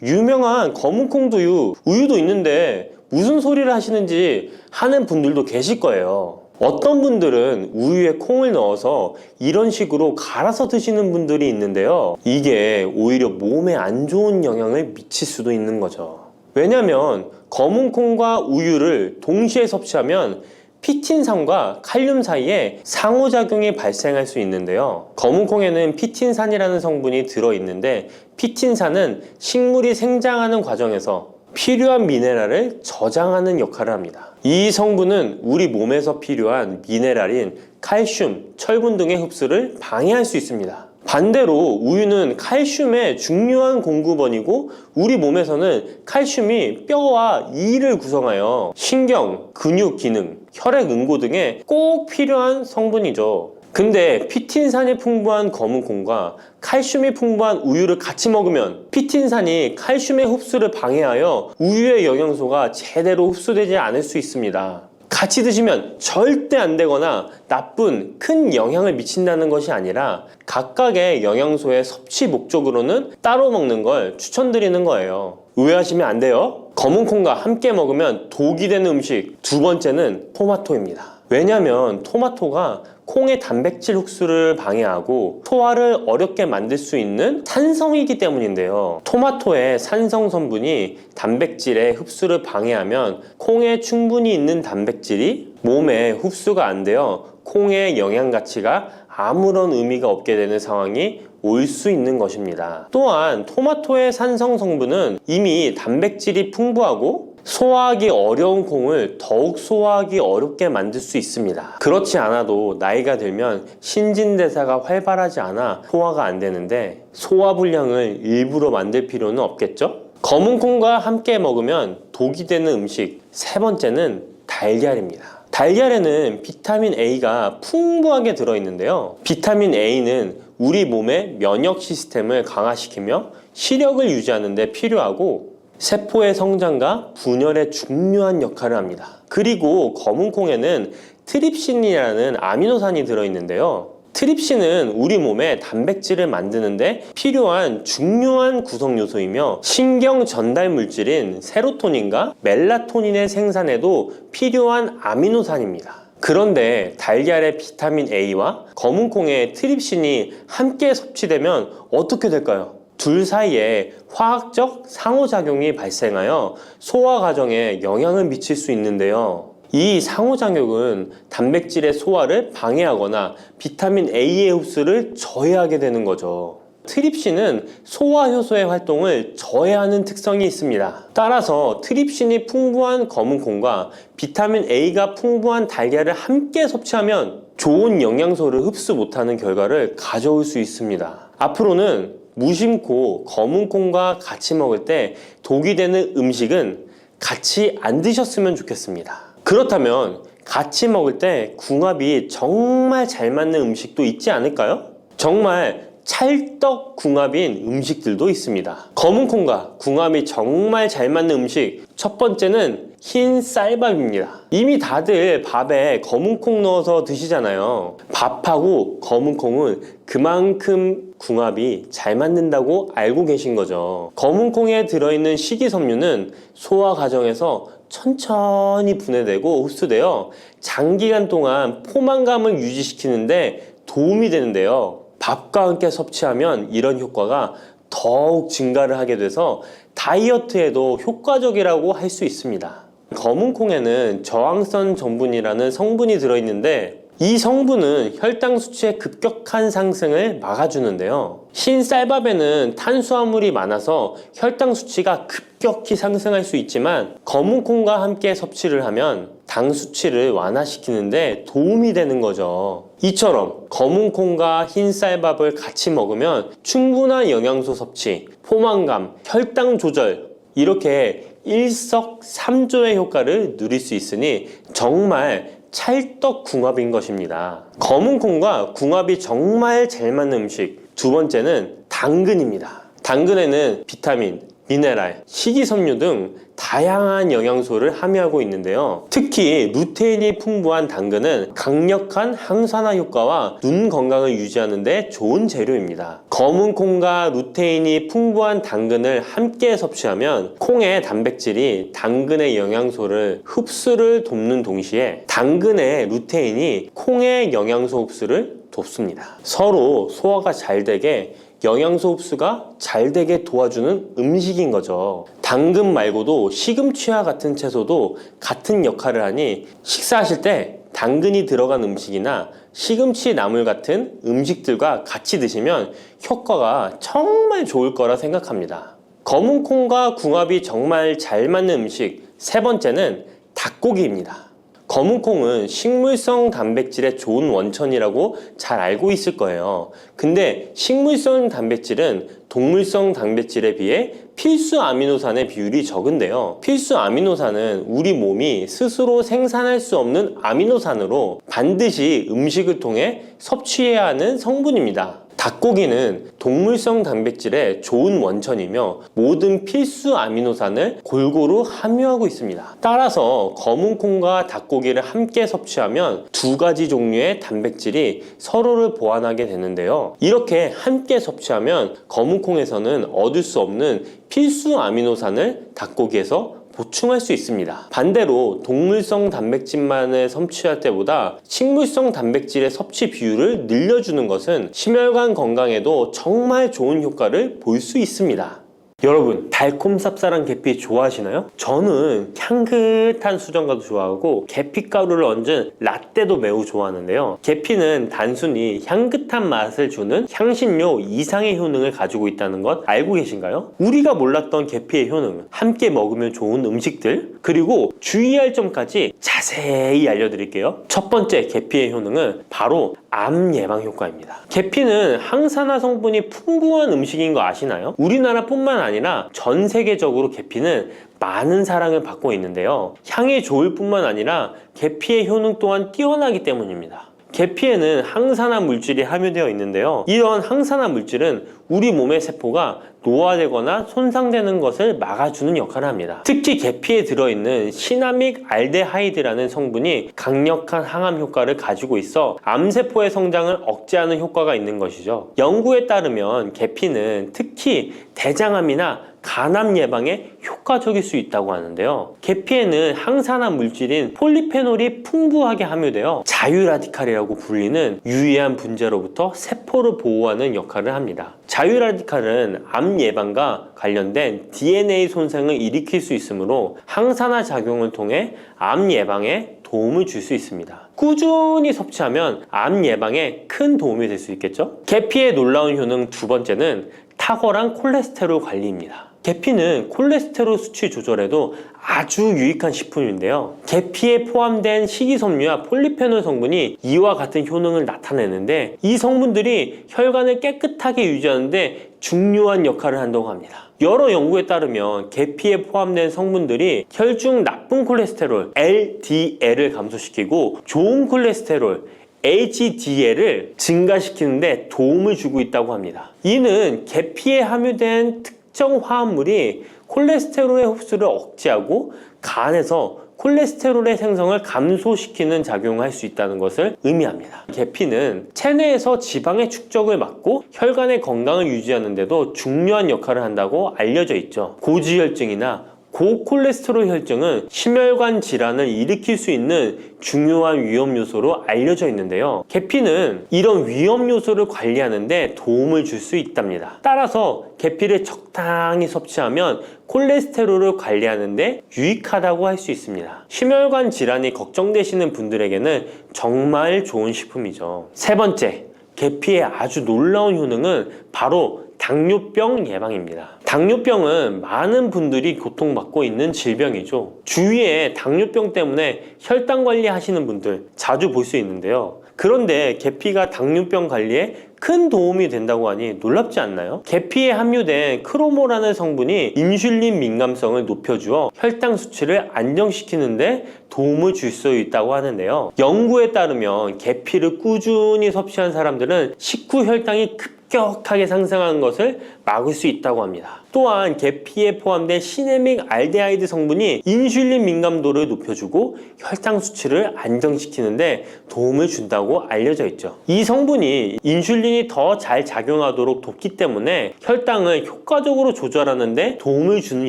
유명한 검은콩두유, 우유도 있는데 무슨 소리를 하시는지 하는 분들도 계실 거예요. 어떤 분들은 우유에 콩을 넣어서 이런 식으로 갈아서 드시는 분들이 있는데요. 이게 오히려 몸에 안 좋은 영향을 미칠 수도 있는 거죠. 왜냐면 검은콩과 우유를 동시에 섭취하면 피틴산과 칼륨 사이에 상호작용이 발생할 수 있는데요. 검은콩에는 피틴산이라는 성분이 들어있는데 피틴산은 식물이 생장하는 과정에서 필요한 미네랄을 저장하는 역할을 합니다. 이 성분은 우리 몸에서 필요한 미네랄인 칼슘, 철분 등의 흡수를 방해할 수 있습니다. 반대로 우유는 칼슘의 중요한 공급원이고 우리 몸에서는 칼슘이 뼈와 이를 구성하여 신경, 근육 기능, 혈액 응고 등에 꼭 필요한 성분이죠. 근데 피틴산이 풍부한 검은콩과 칼슘이 풍부한 우유를 같이 먹으면 피틴산이 칼슘의 흡수를 방해하여 우유의 영양소가 제대로 흡수되지 않을 수 있습니다. 같이 드시면 절대 안 되거나 나쁜 큰 영향을 미친다는 것이 아니라 각각의 영양소의 섭취 목적으로는 따로 먹는 걸 추천드리는 거예요. 오해하시면 안 돼요. 검은콩과 함께 먹으면 독이 되는 음식 두 번째는 토마토입니다. 왜냐면 토마토가 콩의 단백질 흡수를 방해하고 소화를 어렵게 만들 수 있는 산성이기 때문인데요. 토마토의 산성 성분이 단백질의 흡수를 방해하면 콩에 충분히 있는 단백질이 몸에 흡수가 안 되어 콩의 영양 가치가 아무런 의미가 없게 되는 상황이 올 수 있는 것입니다. 또한 토마토의 산성 성분은 이미 단백질이 풍부하고 소화하기 어려운 콩을 더욱 소화하기 어렵게 만들 수 있습니다. 그렇지 않아도 나이가 들면 신진대사가 활발하지 않아 소화가 안 되는데 소화불량을 일부러 만들 필요는 없겠죠? 검은콩과 함께 먹으면 독이 되는 음식 세 번째는 달걀입니다. 달걀에는 비타민 A가 풍부하게 들어있는데요. 비타민 A는 우리 몸의 면역 시스템을 강화시키며 시력을 유지하는 데 필요하고 세포의 성장과 분열에 중요한 역할을 합니다. 그리고 검은콩에는 트립신이라는 아미노산이 들어있는데요. 트립신은 우리 몸에 단백질을 만드는데 필요한 중요한 구성 요소이며 신경 전달 물질인 세로토닌과 멜라토닌의 생산에도 필요한 아미노산입니다. 그런데 달걀의 비타민 A와 검은콩의 트립신이 함께 섭취되면 어떻게 될까요? 둘 사이에 화학적 상호작용이 발생하여 소화 과정에 영향을 미칠 수 있는데요. 이 상호작용은 단백질의 소화를 방해하거나 비타민 A의 흡수를 저해하게 되는 거죠. 트립신은 소화 효소의 활동을 저해하는 특성이 있습니다. 따라서 트립신이 풍부한 검은콩과 비타민 A가 풍부한 달걀을 함께 섭취하면 좋은 영양소를 흡수 못하는 결과를 가져올 수 있습니다. 앞으로는 무심코 검은콩과 같이 먹을 때 독이 되는 음식은 같이 안 드셨으면 좋겠습니다. 그렇다면 같이 먹을 때 궁합이 정말 잘 맞는 음식도 있지 않을까요? 정말 찰떡궁합인 음식들도 있습니다. 검은콩과 궁합이 정말 잘 맞는 음식, 첫 번째는 흰 쌀밥입니다. 이미 다들 밥에 검은콩 넣어서 드시잖아요. 밥하고 검은콩은 그만큼 궁합이 잘 맞는다고 알고 계신 거죠. 검은콩에 들어있는 식이섬유는 소화 과정에서 천천히 분해되고 흡수되어 장기간 동안 포만감을 유지시키는데 도움이 되는데요. 밥과 함께 섭취하면 이런 효과가 더욱 증가를 하게 돼서 다이어트에도 효과적이라고 할 수 있습니다. 검은콩에는 저항성 전분이라는 성분이 들어있는데 이 성분은 혈당 수치의 급격한 상승을 막아주는데요. 흰 쌀밥에는 탄수화물이 많아서 혈당 수치가 급격히 상승할 수 있지만 검은콩과 함께 섭취를 하면 당 수치를 완화시키는데 도움이 되는 거죠. 이처럼 검은콩과 흰 쌀밥을 같이 먹으면 충분한 영양소 섭취, 포만감, 혈당 조절 이렇게 일석삼조의 효과를 누릴 수 있으니 정말 찰떡궁합인 것입니다. 검은콩과 궁합이 정말 잘 맞는 음식 두 번째는 당근입니다. 당근에는 비타민, 미네랄, 식이섬유 등 다양한 영양소를 함유하고 있는데요. 특히 루테인이 풍부한 당근은 강력한 항산화 효과와 눈 건강을 유지하는 데 좋은 재료입니다. 검은콩과 루테인이 풍부한 당근을 함께 섭취하면 콩의 단백질이 당근의 영양소를 흡수를 돕는 동시에 당근의 루테인이 콩의 영양소 흡수를 돕습니다. 서로 소화가 잘 되게 영양소 흡수가 잘 되게 도와주는 음식인 거죠. 당근 말고도 시금치와 같은 채소도 같은 역할을 하니 식사하실 때 당근이 들어간 음식이나 시금치 나물 같은 음식들과 같이 드시면 효과가 정말 좋을 거라 생각합니다. 검은콩과 궁합이 정말 잘 맞는 음식 세 번째는 닭고기입니다. 검은콩은 식물성 단백질의 좋은 원천이라고 잘 알고 있을 거예요. 근데 식물성 단백질은 동물성 단백질에 비해 필수 아미노산의 비율이 적은데요. 필수 아미노산은 우리 몸이 스스로 생산할 수 없는 아미노산으로 반드시 음식을 통해 섭취해야 하는 성분입니다. 닭고기는 동물성 단백질의 좋은 원천이며 모든 필수 아미노산을 골고루 함유하고 있습니다. 따라서 검은콩과 닭고기를 함께 섭취하면 두 가지 종류의 단백질이 서로를 보완하게 되는데요. 이렇게 함께 섭취하면 검은콩에서는 얻을 수 없는 필수 아미노산을 닭고기에서 보충할 수 있습니다. 반대로 동물성 단백질만을 섭취할 때보다 식물성 단백질의 섭취 비율을 늘려주는 것은 심혈관 건강에도 정말 좋은 효과를 볼 수 있습니다. 여러분, 달콤 쌉쌀한 계피 좋아하시나요? 저는 향긋한 수정과도 좋아하고 계피가루를 얹은 라떼도 매우 좋아하는데요. 계피는 단순히 향긋한 맛을 주는 향신료 이상의 효능을 가지고 있다는 것 알고 계신가요? 우리가 몰랐던 계피의 효능, 함께 먹으면 좋은 음식들, 그리고 주의할 점까지 자세히 알려드릴게요. 첫 번째 계피의 효능은 바로 암 예방 효과입니다. 계피는 항산화 성분이 풍부한 음식인 거 아시나요? 우리나라뿐만 아니라 전 세계적으로 계피는 많은 사랑을 받고 있는데요. 향이 좋을 뿐만 아니라 계피의 효능 또한 뛰어나기 때문입니다. 계피에는 항산화 물질이 함유되어 있는데요. 이런 항산화 물질은 우리 몸의 세포가 노화되거나 손상되는 것을 막아주는 역할을 합니다. 특히 계피에 들어있는 시나믹 알데하이드라는 성분이 강력한 항암 효과를 가지고 있어 암세포의 성장을 억제하는 효과가 있는 것이죠. 연구에 따르면 계피는 특히 대장암이나 간암 예방에 효과적일 수 있다고 하는데요. 계피에는 항산화 물질인 폴리페놀이 풍부하게 함유되어 자유라디칼이라고 불리는 유해한 분자로부터 세포를 보호하는 역할을 합니다. 자유라디칼은 암 예방과 관련된 DNA 손상을 일으킬 수 있으므로 항산화 작용을 통해 암 예방에 도움을 줄 수 있습니다. 꾸준히 섭취하면 암 예방에 큰 도움이 될 수 있겠죠? 계피의 놀라운 효능 두 번째는 탁월한 콜레스테롤 관리입니다. 계피는 콜레스테롤 수치 조절에도 아주 유익한 식품인데요. 계피에 포함된 식이섬유와 폴리페놀 성분이 이와 같은 효능을 나타내는데 이 성분들이 혈관을 깨끗하게 유지하는데 중요한 역할을 한다고 합니다. 여러 연구에 따르면 계피에 포함된 성분들이 혈중 나쁜 콜레스테롤 LDL을 감소시키고 좋은 콜레스테롤 HDL을 증가시키는데 도움을 주고 있다고 합니다. 이는 계피에 함유된 특정 화합물이 콜레스테롤의 흡수를 억제하고 간에서 콜레스테롤의 생성을 감소시키는 작용을 할 수 있다는 것을 의미합니다. 계피는 체내에서 지방의 축적을 막고 혈관의 건강을 유지하는 데도 중요한 역할을 한다고 알려져 있죠. 고지혈증이나 고콜레스테롤 혈증은 심혈관 질환을 일으킬 수 있는 중요한 위험 요소로 알려져 있는데요. 계피는 이런 위험 요소를 관리하는 데 도움을 줄 수 있답니다. 따라서 계피를 적당히 섭취하면 콜레스테롤을 관리하는 데 유익하다고 할 수 있습니다. 심혈관 질환이 걱정되시는 분들에게는 정말 좋은 식품이죠. 세 번째, 계피의 아주 놀라운 효능은 바로 당뇨병 예방입니다. 당뇨병은 많은 분들이 고통받고 있는 질병이죠. 주위에 당뇨병 때문에 혈당 관리하시는 분들 자주 볼 수 있는데요. 그런데 계피가 당뇨병 관리에 큰 도움이 된다고 하니 놀랍지 않나요? 계피에 함유된 크로모라는 성분이 인슐린 민감성을 높여주어 혈당 수치를 안정시키는데 도움을 줄 수 있다고 하는데요. 연구에 따르면 계피를 꾸준히 섭취한 사람들은 식후 혈당이 급격하게 상승하는 것을 막을 수 있다고 합니다. 또한 계피에 포함된 시네믹 알데하이드 성분이 인슐린 민감도를 높여주고 혈당 수치를 안정시키는데 도움을 준다고 알려져 있죠. 이 성분이 인슐린이 더 잘 작용하도록 돕기 때문에 혈당을 효과적으로 조절하는 데 도움을 주는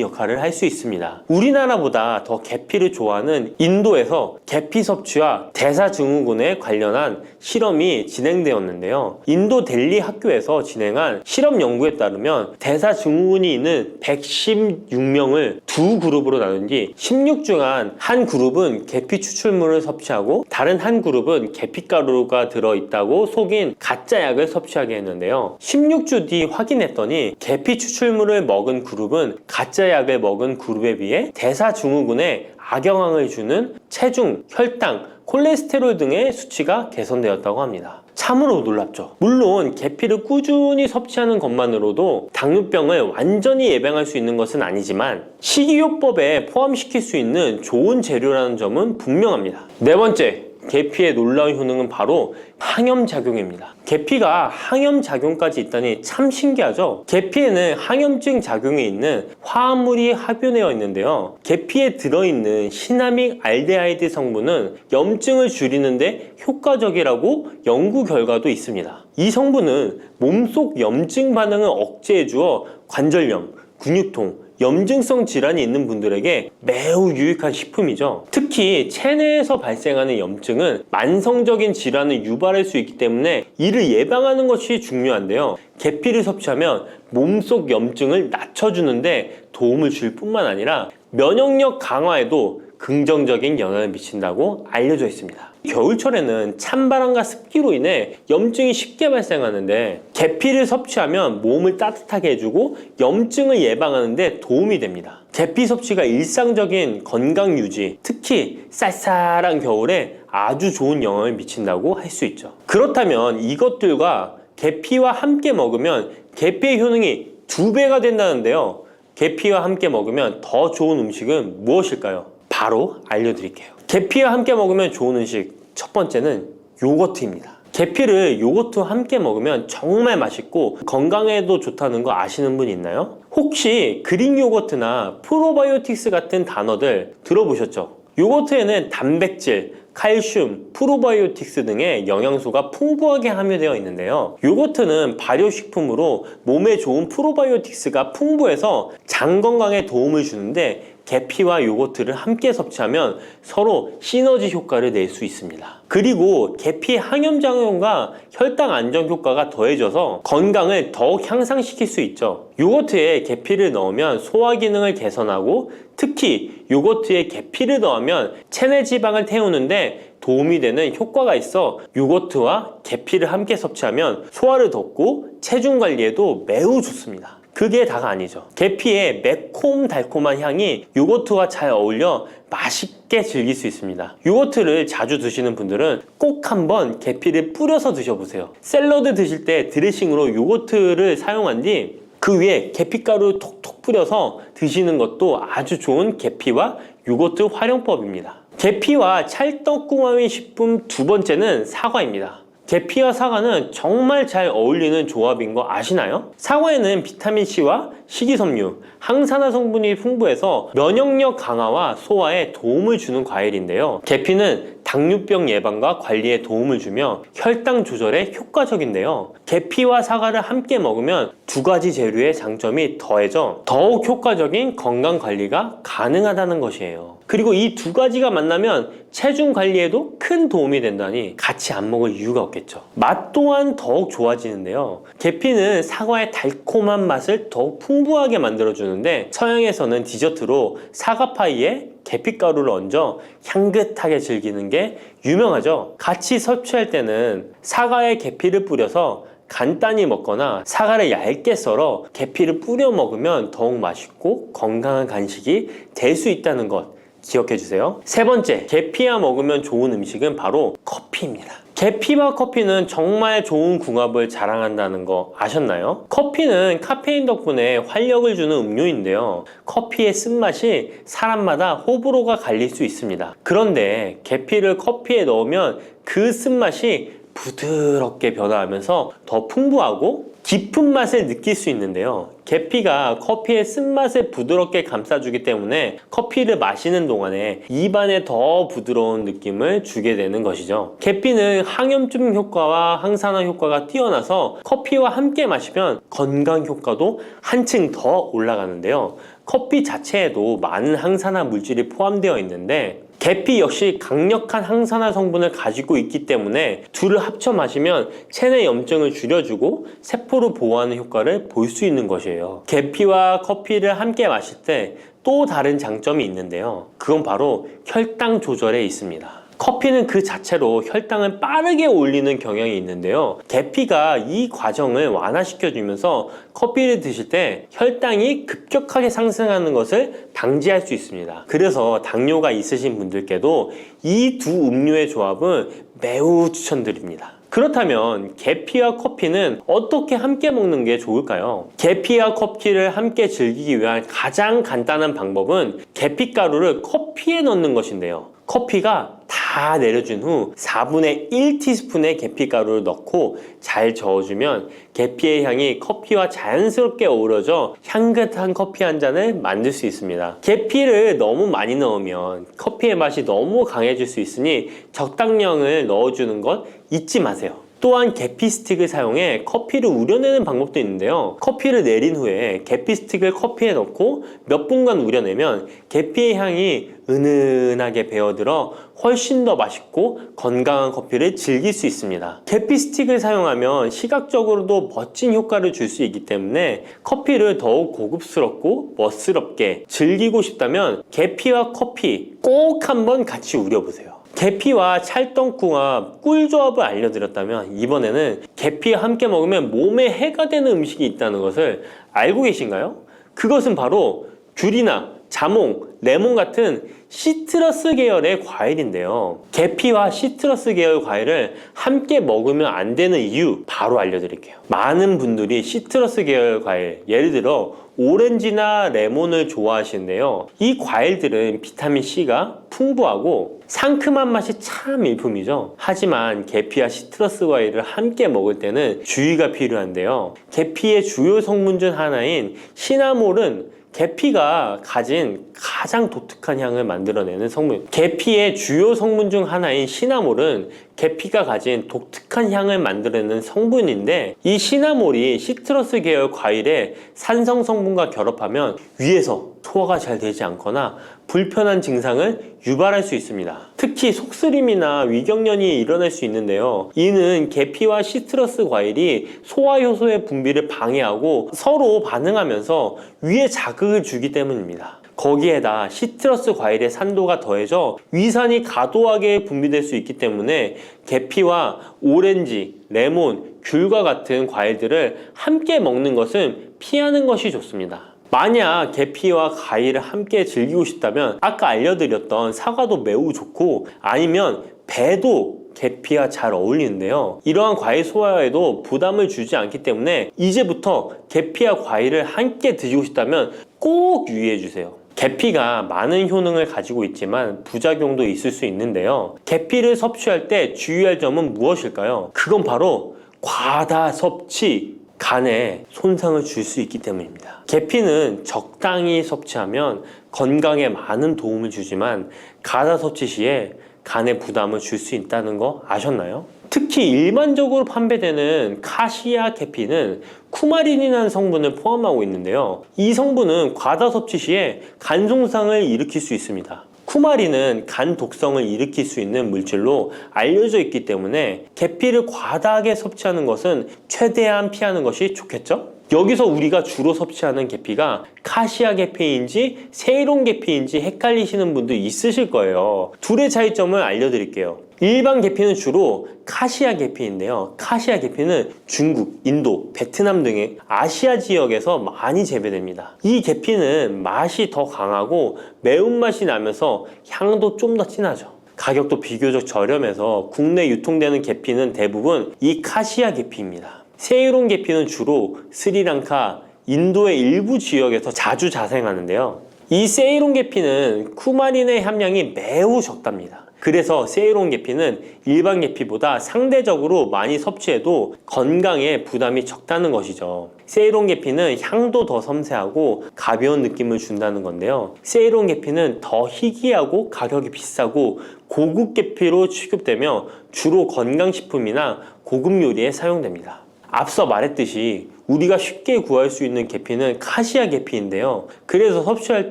역할을 할 수 있습니다. 우리나라보다 더 계피를 좋아하는 인도에서 계피 섭취와 대사증후군에 관련한 실험이 진행되었는데요. 인도 델리 학교에서 진행한 실험 연구에 따르면 대사증후군이 있는 116명을 두 그룹으로 나눈 뒤 16주간 한 그룹은 계피 추출물을 섭취하고 다른 한 그룹은 계피가루가 들어있다고 속인 가짜 약을 섭취하게 했는데요. 16주 뒤 확인했더니 계피 추출물을 먹은 그룹은 가짜 약을 먹은 그룹에 비해 대사증후군에 악영향을 주는 체중, 혈당, 콜레스테롤 등의 수치가 개선되었다고 합니다. 참으로 놀랍죠. 물론 계피를 꾸준히 섭취하는 것만으로도 당뇨병을 완전히 예방할 수 있는 것은 아니지만 식이요법에 포함시킬 수 있는 좋은 재료라는 점은 분명합니다. 네 번째, 계피의 놀라운 효능은 바로 항염작용입니다. 계피가 항염작용까지 있다니 참 신기하죠? 계피에는 항염증 작용이 있는 화합물이 함유되어 있는데요. 계피에 들어있는 시나믹 알데하이드 성분은 염증을 줄이는데 효과적이라고 연구 결과도 있습니다. 이 성분은 몸속 염증 반응을 억제해 주어 관절염, 근육통, 염증성 질환이 있는 분들에게 매우 유익한 식품이죠. 특히 체내에서 발생하는 염증은 만성적인 질환을 유발할 수 있기 때문에 이를 예방하는 것이 중요한데요. 계피를 섭취하면 몸속 염증을 낮춰주는데 도움을 줄 뿐만 아니라 면역력 강화에도 긍정적인 영향을 미친다고 알려져 있습니다. 겨울철에는 찬바람과 습기로 인해 염증이 쉽게 발생하는데 계피를 섭취하면 몸을 따뜻하게 해주고 염증을 예방하는 데 도움이 됩니다. 계피 섭취가 일상적인 건강 유지, 특히 쌀쌀한 겨울에 아주 좋은 영향을 미친다고 할 수 있죠. 그렇다면 이것들과 계피와 함께 먹으면 계피의 효능이 2배가 된다는데요. 계피와 함께 먹으면 더 좋은 음식은 무엇일까요? 바로 알려드릴게요. 계피와 함께 먹으면 좋은 음식, 첫 번째는 요거트입니다. 계피를 요거트와 함께 먹으면 정말 맛있고 건강에도 좋다는 거 아시는 분 있나요? 혹시 그릭 요거트나 프로바이오틱스 같은 단어들 들어보셨죠? 요거트에는 단백질, 칼슘, 프로바이오틱스 등의 영양소가 풍부하게 함유되어 있는데요. 요거트는 발효식품으로 몸에 좋은 프로바이오틱스가 풍부해서 장 건강에 도움을 주는데 계피와 요거트를 함께 섭취하면 서로 시너지 효과를 낼 수 있습니다. 그리고 계피 항염작용과 혈당 안정 효과가 더해져서 건강을 더욱 향상시킬 수 있죠. 요거트에 계피를 넣으면 소화 기능을 개선하고 특히 요거트에 계피를 넣으면 체내 지방을 태우는데 도움이 되는 효과가 있어 요거트와 계피를 함께 섭취하면 소화를 돕고 체중 관리에도 매우 좋습니다. 그게 다가 아니죠. 계피의 매콤달콤한 향이 요거트와 잘 어울려 맛있게 즐길 수 있습니다. 요거트를 자주 드시는 분들은 꼭 한번 계피를 뿌려서 드셔보세요. 샐러드 드실 때 드레싱으로 요거트를 사용한 뒤 그 위에 계피가루 톡톡 뿌려서 드시는 것도 아주 좋은 계피와 요거트 활용법입니다. 계피와 찰떡궁합의 식품 두 번째는 사과입니다. 계피와 사과는 정말 잘 어울리는 조합인 거 아시나요? 사과에는 비타민C와 식이섬유, 항산화 성분이 풍부해서 면역력 강화와 소화에 도움을 주는 과일인데요. 계피는 당뇨병 예방과 관리에 도움을 주며 혈당 조절에 효과적인데요. 계피와 사과를 함께 먹으면 두 가지 재료의 장점이 더해져 더욱 효과적인 건강 관리가 가능하다는 것이에요. 그리고 이 두 가지가 만나면 체중 관리에도 큰 도움이 된다니 같이 안 먹을 이유가 없겠죠. 맛 또한 더욱 좋아지는데요. 계피는 사과의 달콤한 맛을 더욱 풍부하게 만들어주는데 서양에서는 디저트로 사과파이에 계피가루를 얹어 향긋하게 즐기는 게 유명하죠. 같이 섭취할 때는 사과에 계피를 뿌려서 간단히 먹거나 사과를 얇게 썰어 계피를 뿌려 먹으면 더욱 맛있고 건강한 간식이 될 수 있다는 것 기억해 주세요. 세 번째, 계피와 먹으면 좋은 음식은 바로 커피입니다. 계피와 커피는 정말 좋은 궁합을 자랑한다는 거 아셨나요? 커피는 카페인 덕분에 활력을 주는 음료인데요. 커피의 쓴맛이 사람마다 호불호가 갈릴 수 있습니다. 그런데 계피를 커피에 넣으면 그 쓴맛이 부드럽게 변화하면서 더 풍부하고 깊은 맛을 느낄 수 있는데요. 계피가 커피의 쓴맛을 부드럽게 감싸주기 때문에 커피를 마시는 동안에 입안에 더 부드러운 느낌을 주게 되는 것이죠. 계피는 항염증 효과와 항산화 효과가 뛰어나서 커피와 함께 마시면 건강 효과도 한층 더 올라가는데요. 커피 자체에도 많은 항산화 물질이 포함되어 있는데 계피 역시 강력한 항산화 성분을 가지고 있기 때문에 둘을 합쳐 마시면 체내 염증을 줄여주고 세포를 보호하는 효과를 볼 수 있는 것이에요. 계피와 커피를 함께 마실 때 또 다른 장점이 있는데요. 그건 바로 혈당 조절에 있습니다. 커피는 그 자체로 혈당을 빠르게 올리는 경향이 있는데요. 계피가 이 과정을 완화시켜주면서 커피를 드실 때 혈당이 급격하게 상승하는 것을 방지할 수 있습니다. 그래서 당뇨가 있으신 분들께도 이 두 음료의 조합은 매우 추천드립니다. 그렇다면 계피와 커피는 어떻게 함께 먹는 게 좋을까요? 계피와 커피를 함께 즐기기 위한 가장 간단한 방법은 계피가루를 커피에 넣는 것인데요. 커피가 다 내려준 후 4분의 1티스푼의 계피가루를 넣고 잘 저어주면 계피의 향이 커피와 자연스럽게 어우러져 향긋한 커피 한 잔을 만들 수 있습니다. 계피를 너무 많이 넣으면 커피의 맛이 너무 강해질 수 있으니 적당량을 넣어주는 것 잊지 마세요. 또한 계피 스틱을 사용해 커피를 우려내는 방법도 있는데요. 커피를 내린 후에 계피 스틱을 커피에 넣고 몇 분간 우려내면 계피의 향이 은은하게 배어들어 훨씬 더 맛있고 건강한 커피를 즐길 수 있습니다. 계피 스틱을 사용하면 시각적으로도 멋진 효과를 줄 수 있기 때문에 커피를 더욱 고급스럽고 멋스럽게 즐기고 싶다면 계피와 커피 꼭 한번 같이 우려보세요. 계피와 찰떡궁합 꿀조합을 알려드렸다면 이번에는 계피와 함께 먹으면 몸에 해가 되는 음식이 있다는 것을 알고 계신가요? 그것은 바로 귤이나 자몽, 레몬 같은 시트러스 계열의 과일인데요. 계피와 시트러스 계열 과일을 함께 먹으면 안 되는 이유 바로 알려드릴게요. 많은 분들이 시트러스 계열 과일, 예를 들어 오렌지나 레몬을 좋아하시는데요. 이 과일들은 비타민C가 풍부하고 상큼한 맛이 참 일품이죠. 하지만 계피와 시트러스 과일을 함께 먹을 때는 주의가 필요한데요. 계피의 주요 성분 중 하나인 시나몰은 계피가 가진 가장 독특한 향을 만들어내는 성분. 계피의 주요 성분 중 하나인 시나몰은 계피가 가진 독특한 향을 만들어내는 성분인데, 이 시나몰이 시트러스 계열 과일의 산성 성분과 결합하면 위에서 소화가 잘 되지 않거나 불편한 증상을 유발할 수 있습니다. 특히 속쓰림이나 위경련이 일어날 수 있는데요. 이는 계피와 시트러스 과일이 소화 효소의 분비를 방해하고 서로 반응하면서 위에 자극을 주기 때문입니다. 거기에다 시트러스 과일의 산도가 더해져 위산이 과도하게 분비될 수 있기 때문에 계피와 오렌지, 레몬, 귤과 같은 과일들을 함께 먹는 것은 피하는 것이 좋습니다. 만약 계피와 과일을 함께 즐기고 싶다면 아까 알려드렸던 사과도 매우 좋고, 아니면 배도 계피와 잘 어울리는데요. 이러한 과일 소화에도 부담을 주지 않기 때문에 이제부터 계피와 과일을 함께 드시고 싶다면 꼭 유의해 주세요. 계피가 많은 효능을 가지고 있지만 부작용도 있을 수 있는데요. 계피를 섭취할 때 주의할 점은 무엇일까요? 그건 바로 과다 섭취, 간에 손상을 줄 수 있기 때문입니다. 계피는 적당히 섭취하면 건강에 많은 도움을 주지만 과다 섭취 시에 간에 부담을 줄 수 있다는 거 아셨나요? 특히 일반적으로 판매되는 카시아 계피는 쿠마린이라는 성분을 포함하고 있는데요. 이 성분은 과다 섭취 시에 간 손상을 일으킬 수 있습니다. 쿠마린은 간 독성을 일으킬 수 있는 물질로 알려져 있기 때문에 계피를 과다하게 섭취하는 것은 최대한 피하는 것이 좋겠죠? 여기서 우리가 주로 섭취하는 계피가 카시아 계피인지 세이론 계피인지 헷갈리시는 분들 있으실 거예요. 둘의 차이점을 알려드릴게요. 일반 계피는 주로 카시아 계피인데요. 카시아 계피는 중국, 인도, 베트남 등의 아시아 지역에서 많이 재배됩니다. 이 계피는 맛이 더 강하고 매운맛이 나면서 향도 좀 더 진하죠. 가격도 비교적 저렴해서 국내 유통되는 계피는 대부분 이 카시아 계피입니다. 세이론 계피는 주로 스리랑카, 인도의 일부 지역에서 자주 자생하는데요. 이 세이론 계피는 쿠마린의 함량이 매우 적답니다. 그래서 세이론 계피는 일반 계피보다 상대적으로 많이 섭취해도 건강에 부담이 적다는 것이죠. 세이론 계피는 향도 더 섬세하고 가벼운 느낌을 준다는 건데요. 세이론 계피는 더 희귀하고 가격이 비싸고 고급 계피로 취급되며 주로 건강식품이나 고급 요리에 사용됩니다. 앞서 말했듯이 우리가 쉽게 구할 수 있는 계피는 카시아 계피인데요. 그래서 섭취할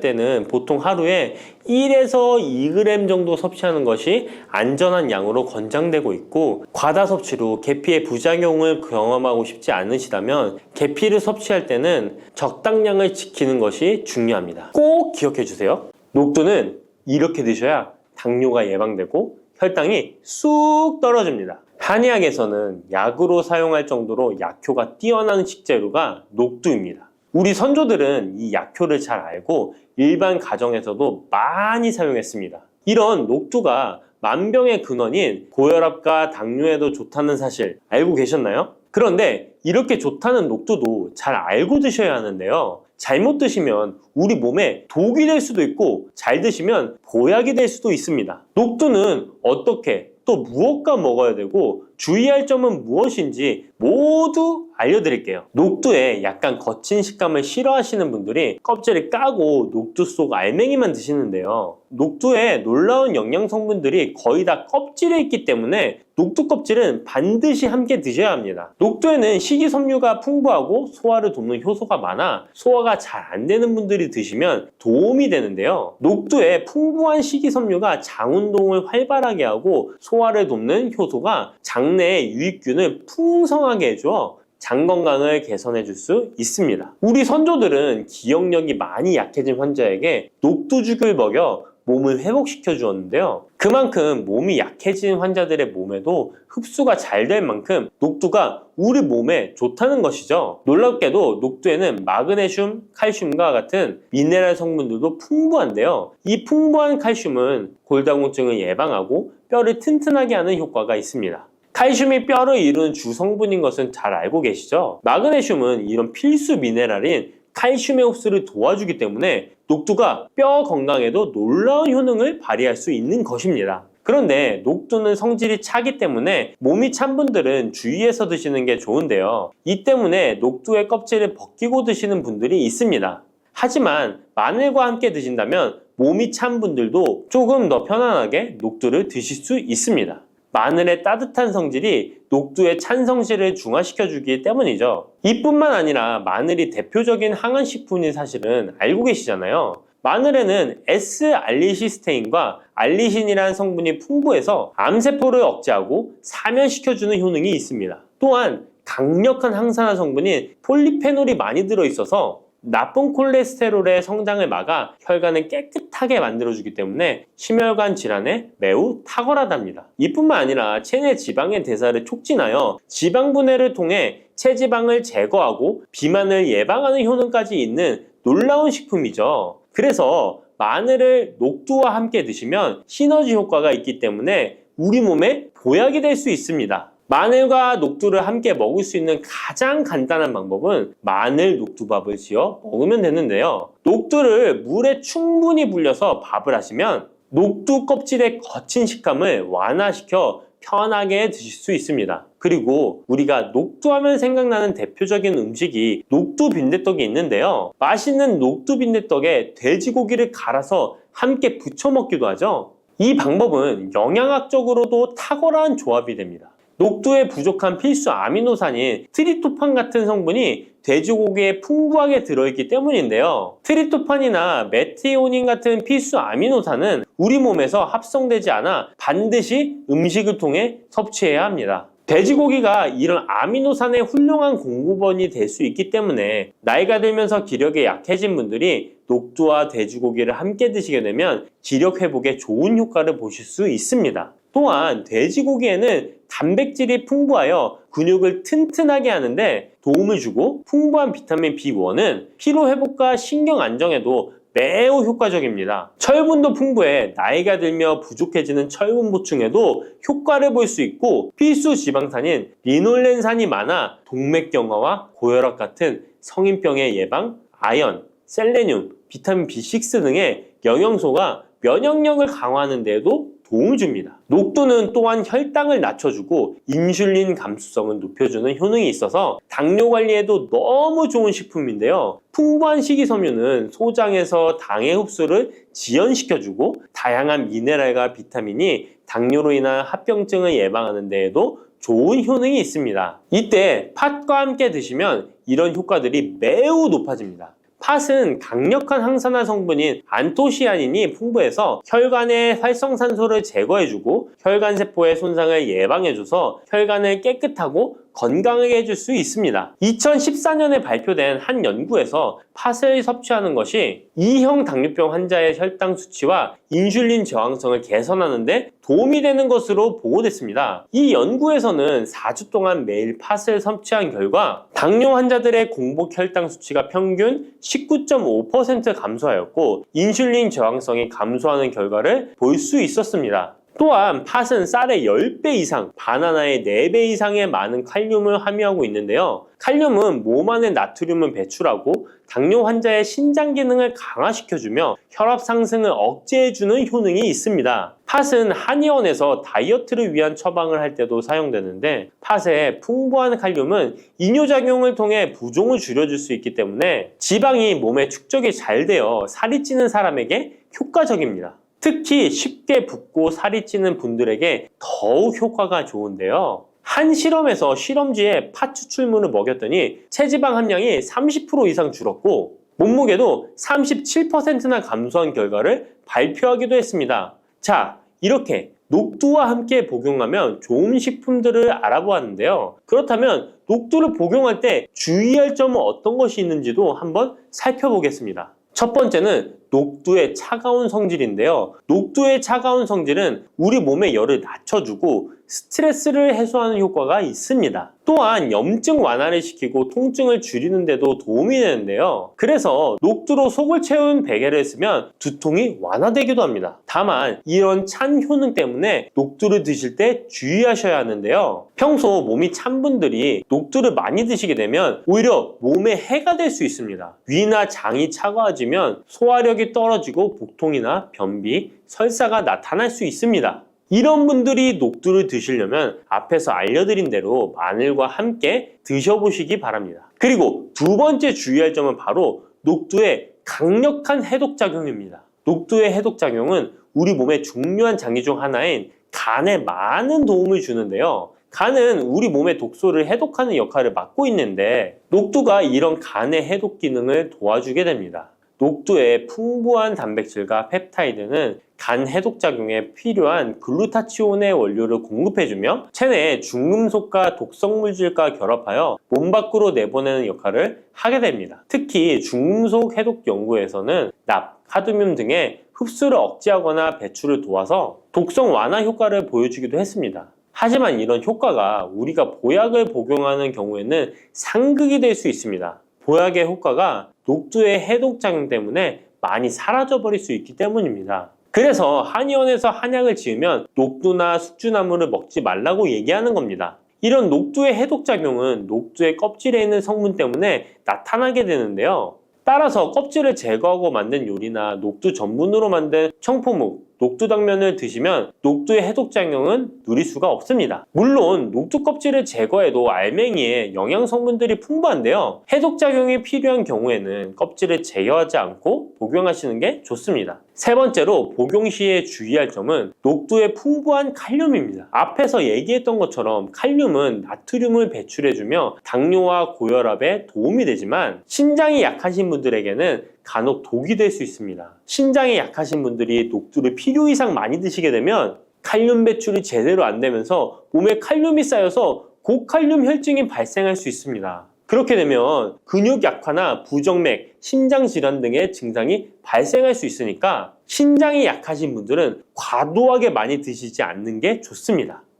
때는 보통 하루에 1에서 2g 정도 섭취하는 것이 안전한 양으로 권장되고 있고, 과다 섭취로 계피의 부작용을 경험하고 싶지 않으시다면 계피를 섭취할 때는 적당량을 지키는 것이 중요합니다. 꼭 기억해 주세요. 녹두는 이렇게 드셔야 당뇨가 예방되고 혈당이 쑥 떨어집니다. 한의학에서는 약으로 사용할 정도로 약효가 뛰어난 식재료가 녹두입니다. 우리 선조들은 이 약효를 잘 알고 일반 가정에서도 많이 사용했습니다. 이런 녹두가 만병의 근원인 고혈압과 당뇨에도 좋다는 사실 알고 계셨나요? 그런데 이렇게 좋다는 녹두도 잘 알고 드셔야 하는데요. 잘못 드시면 우리 몸에 독이 될 수도 있고, 잘 드시면 보약이 될 수도 있습니다. 녹두는 어떻게 또 무엇과 먹어야 되고 주의할 점은 무엇인지 모두 알려드릴게요. 녹두에 약간 거친 식감을 싫어하시는 분들이 껍질을 까고 녹두 속 알맹이만 드시는데요. 녹두에 놀라운 영양 성분들이 거의 다 껍질에 있기 때문에 녹두 껍질은 반드시 함께 드셔야 합니다. 녹두에는 식이섬유가 풍부하고 소화를 돕는 효소가 많아 소화가 잘 안 되는 분들이 드시면 도움이 되는데요. 녹두에 풍부한 식이섬유가 장 운동을 활발하게 하고 소화를 돕는 효소가 장내에 유익균을 풍성하게 해줘 장 건강을 개선해 줄 수 있습니다. 우리 선조들은 기억력이 많이 약해진 환자에게 녹두죽을 먹여 몸을 회복시켜 주었는데요. 그만큼 몸이 약해진 환자들의 몸에도 흡수가 잘 될 만큼 녹두가 우리 몸에 좋다는 것이죠. 놀랍게도 녹두에는 마그네슘, 칼슘과 같은 미네랄 성분들도 풍부한데요. 이 풍부한 칼슘은 골다공증을 예방하고 뼈를 튼튼하게 하는 효과가 있습니다. 칼슘이 뼈를 이루는 주 성분인 것은 잘 알고 계시죠? 마그네슘은 이런 필수 미네랄인 칼슘의 흡수를 도와주기 때문에 녹두가 뼈 건강에도 놀라운 효능을 발휘할 수 있는 것입니다. 그런데 녹두는 성질이 차기 때문에 몸이 찬 분들은 주의해서 드시는 게 좋은데요. 이 때문에 녹두의 껍질을 벗기고 드시는 분들이 있습니다. 하지만 마늘과 함께 드신다면 몸이 찬 분들도 조금 더 편안하게 녹두를 드실 수 있습니다. 마늘의 따뜻한 성질이 녹두의 찬 성질을 중화시켜주기 때문이죠. 이뿐만 아니라 마늘이 대표적인 항원식품인 사실은 알고 계시잖아요. 마늘에는 S알리시스테인과 알리신이라는 성분이 풍부해서 암세포를 억제하고 사면시켜주는 효능이 있습니다. 또한 강력한 항산화 성분인 폴리페놀이 많이 들어있어서 나쁜 콜레스테롤의 성장을 막아 혈관을 깨끗하게 만들어주기 때문에 심혈관 질환에 매우 탁월하답니다. 이뿐만 아니라 체내 지방의 대사를 촉진하여 지방 분해를 통해 체지방을 제거하고 비만을 예방하는 효능까지 있는 놀라운 식품이죠. 그래서 마늘을 녹두와 함께 드시면 시너지 효과가 있기 때문에 우리 몸에 보약이 될 수 있습니다. 마늘과 녹두를 함께 먹을 수 있는 가장 간단한 방법은 마늘 녹두밥을 지어 먹으면 되는데요. 녹두를 물에 충분히 불려서 밥을 하시면 녹두 껍질의 거친 식감을 완화시켜 편하게 드실 수 있습니다. 그리고 우리가 녹두하면 생각나는 대표적인 음식이 녹두 빈대떡이 있는데요. 맛있는 녹두 빈대떡에 돼지고기를 갈아서 함께 부쳐 먹기도 하죠. 이 방법은 영양학적으로도 탁월한 조합이 됩니다. 녹두에 부족한 필수 아미노산인 트립토판 같은 성분이 돼지고기에 풍부하게 들어있기 때문인데요. 트립토판이나 메티오닌 같은 필수 아미노산은 우리 몸에서 합성되지 않아 반드시 음식을 통해 섭취해야 합니다. 돼지고기가 이런 아미노산의 훌륭한 공급원이 될 수 있기 때문에 나이가 들면서 기력이 약해진 분들이 녹두와 돼지고기를 함께 드시게 되면 기력 회복에 좋은 효과를 보실 수 있습니다. 또한 돼지고기에는 단백질이 풍부하여 근육을 튼튼하게 하는데 도움을 주고 풍부한 비타민 B1은 피로 회복과 신경 안정에도 매우 효과적입니다. 철분도 풍부해 나이가 들며 부족해지는 철분 보충에도 효과를 볼 수 있고 필수 지방산인 리놀렌산이 많아 동맥경화와 고혈압 같은 성인병의 예방, 아연, 셀레늄, 비타민 B6 등의 영양소가 면역력을 강화하는 데에도 도움을 줍니다. 녹두는 또한 혈당을 낮춰주고 인슐린 감수성을 높여주는 효능이 있어서 당뇨 관리에도 너무 좋은 식품인데요. 풍부한 식이섬유는 소장에서 당의 흡수를 지연시켜주고 다양한 미네랄과 비타민이 당뇨로 인한 합병증을 예방하는 데에도 좋은 효능이 있습니다. 이때 팥과 함께 드시면 이런 효과들이 매우 높아집니다. 팥은 강력한 항산화 성분인 안토시아닌이 풍부해서 혈관의 활성산소를 제거해주고 혈관세포의 손상을 예방해줘서 혈관을 깨끗하고 건강하게 해줄 수 있습니다. 2014년에 발표된 한 연구에서 팥을 섭취하는 것이 2형 당뇨병 환자의 혈당 수치와 인슐린 저항성을 개선하는 데 도움이 되는 것으로 보고됐습니다. 이 연구에서는 4주 동안 매일 팥을 섭취한 결과 당뇨 환자들의 공복 혈당 수치가 평균 19.5% 감소하였고 인슐린 저항성이 감소하는 결과를 볼 수 있었습니다. 또한 팥은 쌀의 10배 이상, 바나나의 4배 이상의 많은 칼륨을 함유하고 있는데요. 칼륨은 몸 안에 나트륨을 배출하고 당뇨 환자의 신장 기능을 강화시켜주며 혈압 상승을 억제해주는 효능이 있습니다. 팥은 한의원에서 다이어트를 위한 처방을 할 때도 사용되는데 팥의 풍부한 칼륨은 이뇨작용을 통해 부종을 줄여줄 수 있기 때문에 지방이 몸에 축적이 잘 되어 살이 찌는 사람에게 효과적입니다. 특히 쉽게 붓고 살이 찌는 분들에게 더욱 효과가 좋은데요. 한 실험에서 실험쥐에 팥 추출물을 먹였더니 체지방 함량이 30% 이상 줄었고 몸무게도 37%나 감소한 결과를 발표하기도 했습니다. 자, 이렇게 녹두와 함께 복용하면 좋은 식품들을 알아보았는데요. 그렇다면 녹두를 복용할 때 주의할 점은 어떤 것이 있는지도 한번 살펴보겠습니다. 첫 번째는 녹두의 차가운 성질인데요. 녹두의 차가운 성질은 우리 몸의 열을 낮춰주고 스트레스를 해소하는 효과가 있습니다. 또한 염증 완화를 시키고 통증을 줄이는 데도 도움이 되는데요. 그래서 녹두로 속을 채운 베개를 쓰면 두통이 완화되기도 합니다. 다만 이런 찬 효능 때문에 녹두를 드실 때 주의하셔야 하는데요. 평소 몸이 찬 분들이 녹두를 많이 드시게 되면 오히려 몸에 해가 될 수 있습니다. 위나 장이 차가워지면 소화력이 떨어지고 복통이나 변비, 설사가 나타날 수 있습니다. 이런 분들이 녹두를 드시려면 앞에서 알려드린 대로 마늘과 함께 드셔보시기 바랍니다. 그리고 두 번째 주의할 점은 바로 녹두의 강력한 해독작용입니다. 녹두의 해독작용은 우리 몸의 중요한 장기 중 하나인 간에 많은 도움을 주는데요. 간은 우리 몸의 독소를 해독하는 역할을 맡고 있는데 녹두가 이런 간의 해독 기능을 도와주게 됩니다. 녹두의 풍부한 단백질과 펩타이드는 간 해독 작용에 필요한 글루타치온의 원료를 공급해주며 체내의 중금속과 독성 물질과 결합하여 몸 밖으로 내보내는 역할을 하게 됩니다. 특히 중금속 해독 연구에서는 납, 카드뮴 등의 흡수를 억제하거나 배출을 도와서 독성 완화 효과를 보여주기도 했습니다. 하지만 이런 효과가 우리가 보약을 복용하는 경우에는 상극이 될 수 있습니다. 보약의 효과가 녹두의 해독작용 때문에 많이 사라져버릴 수 있기 때문입니다. 그래서 한의원에서 한약을 지으면 녹두나 숙주나물을 먹지 말라고 얘기하는 겁니다. 이런 녹두의 해독작용은 녹두의 껍질에 있는 성분 때문에 나타나게 되는데요. 따라서 껍질을 제거하고 만든 요리나 녹두 전분으로 만든 청포묵, 녹두당면을 드시면 녹두의 해독작용은 누릴 수가 없습니다. 물론 녹두 껍질을 제거해도 알맹이에 영양 성분들이 풍부한데요. 해독작용이 필요한 경우에는 껍질을 제거하지 않고 복용하시는 게 좋습니다. 세 번째로 복용 시에 주의할 점은 녹두의 풍부한 칼륨입니다. 앞에서 얘기했던 것처럼 칼륨은 나트륨을 배출해주며 당뇨와 고혈압에 도움이 되지만 신장이 약하신 분들에게는 간혹 독이 될 수 있습니다. 신장이 약하신 분들이 녹두를 필요 이상 많이 드시게 되면 칼륨 배출이 제대로 안 되면서 몸에 칼륨이 쌓여서 고칼륨 혈증이 발생할 수 있습니다. 그렇게 되면 근육 약화나 부정맥, 심장 질환 등의 증상이 발생할 수 있으니까 신장이 약하신 분들은 과도하게 많이 드시지 않는 게 좋습니다.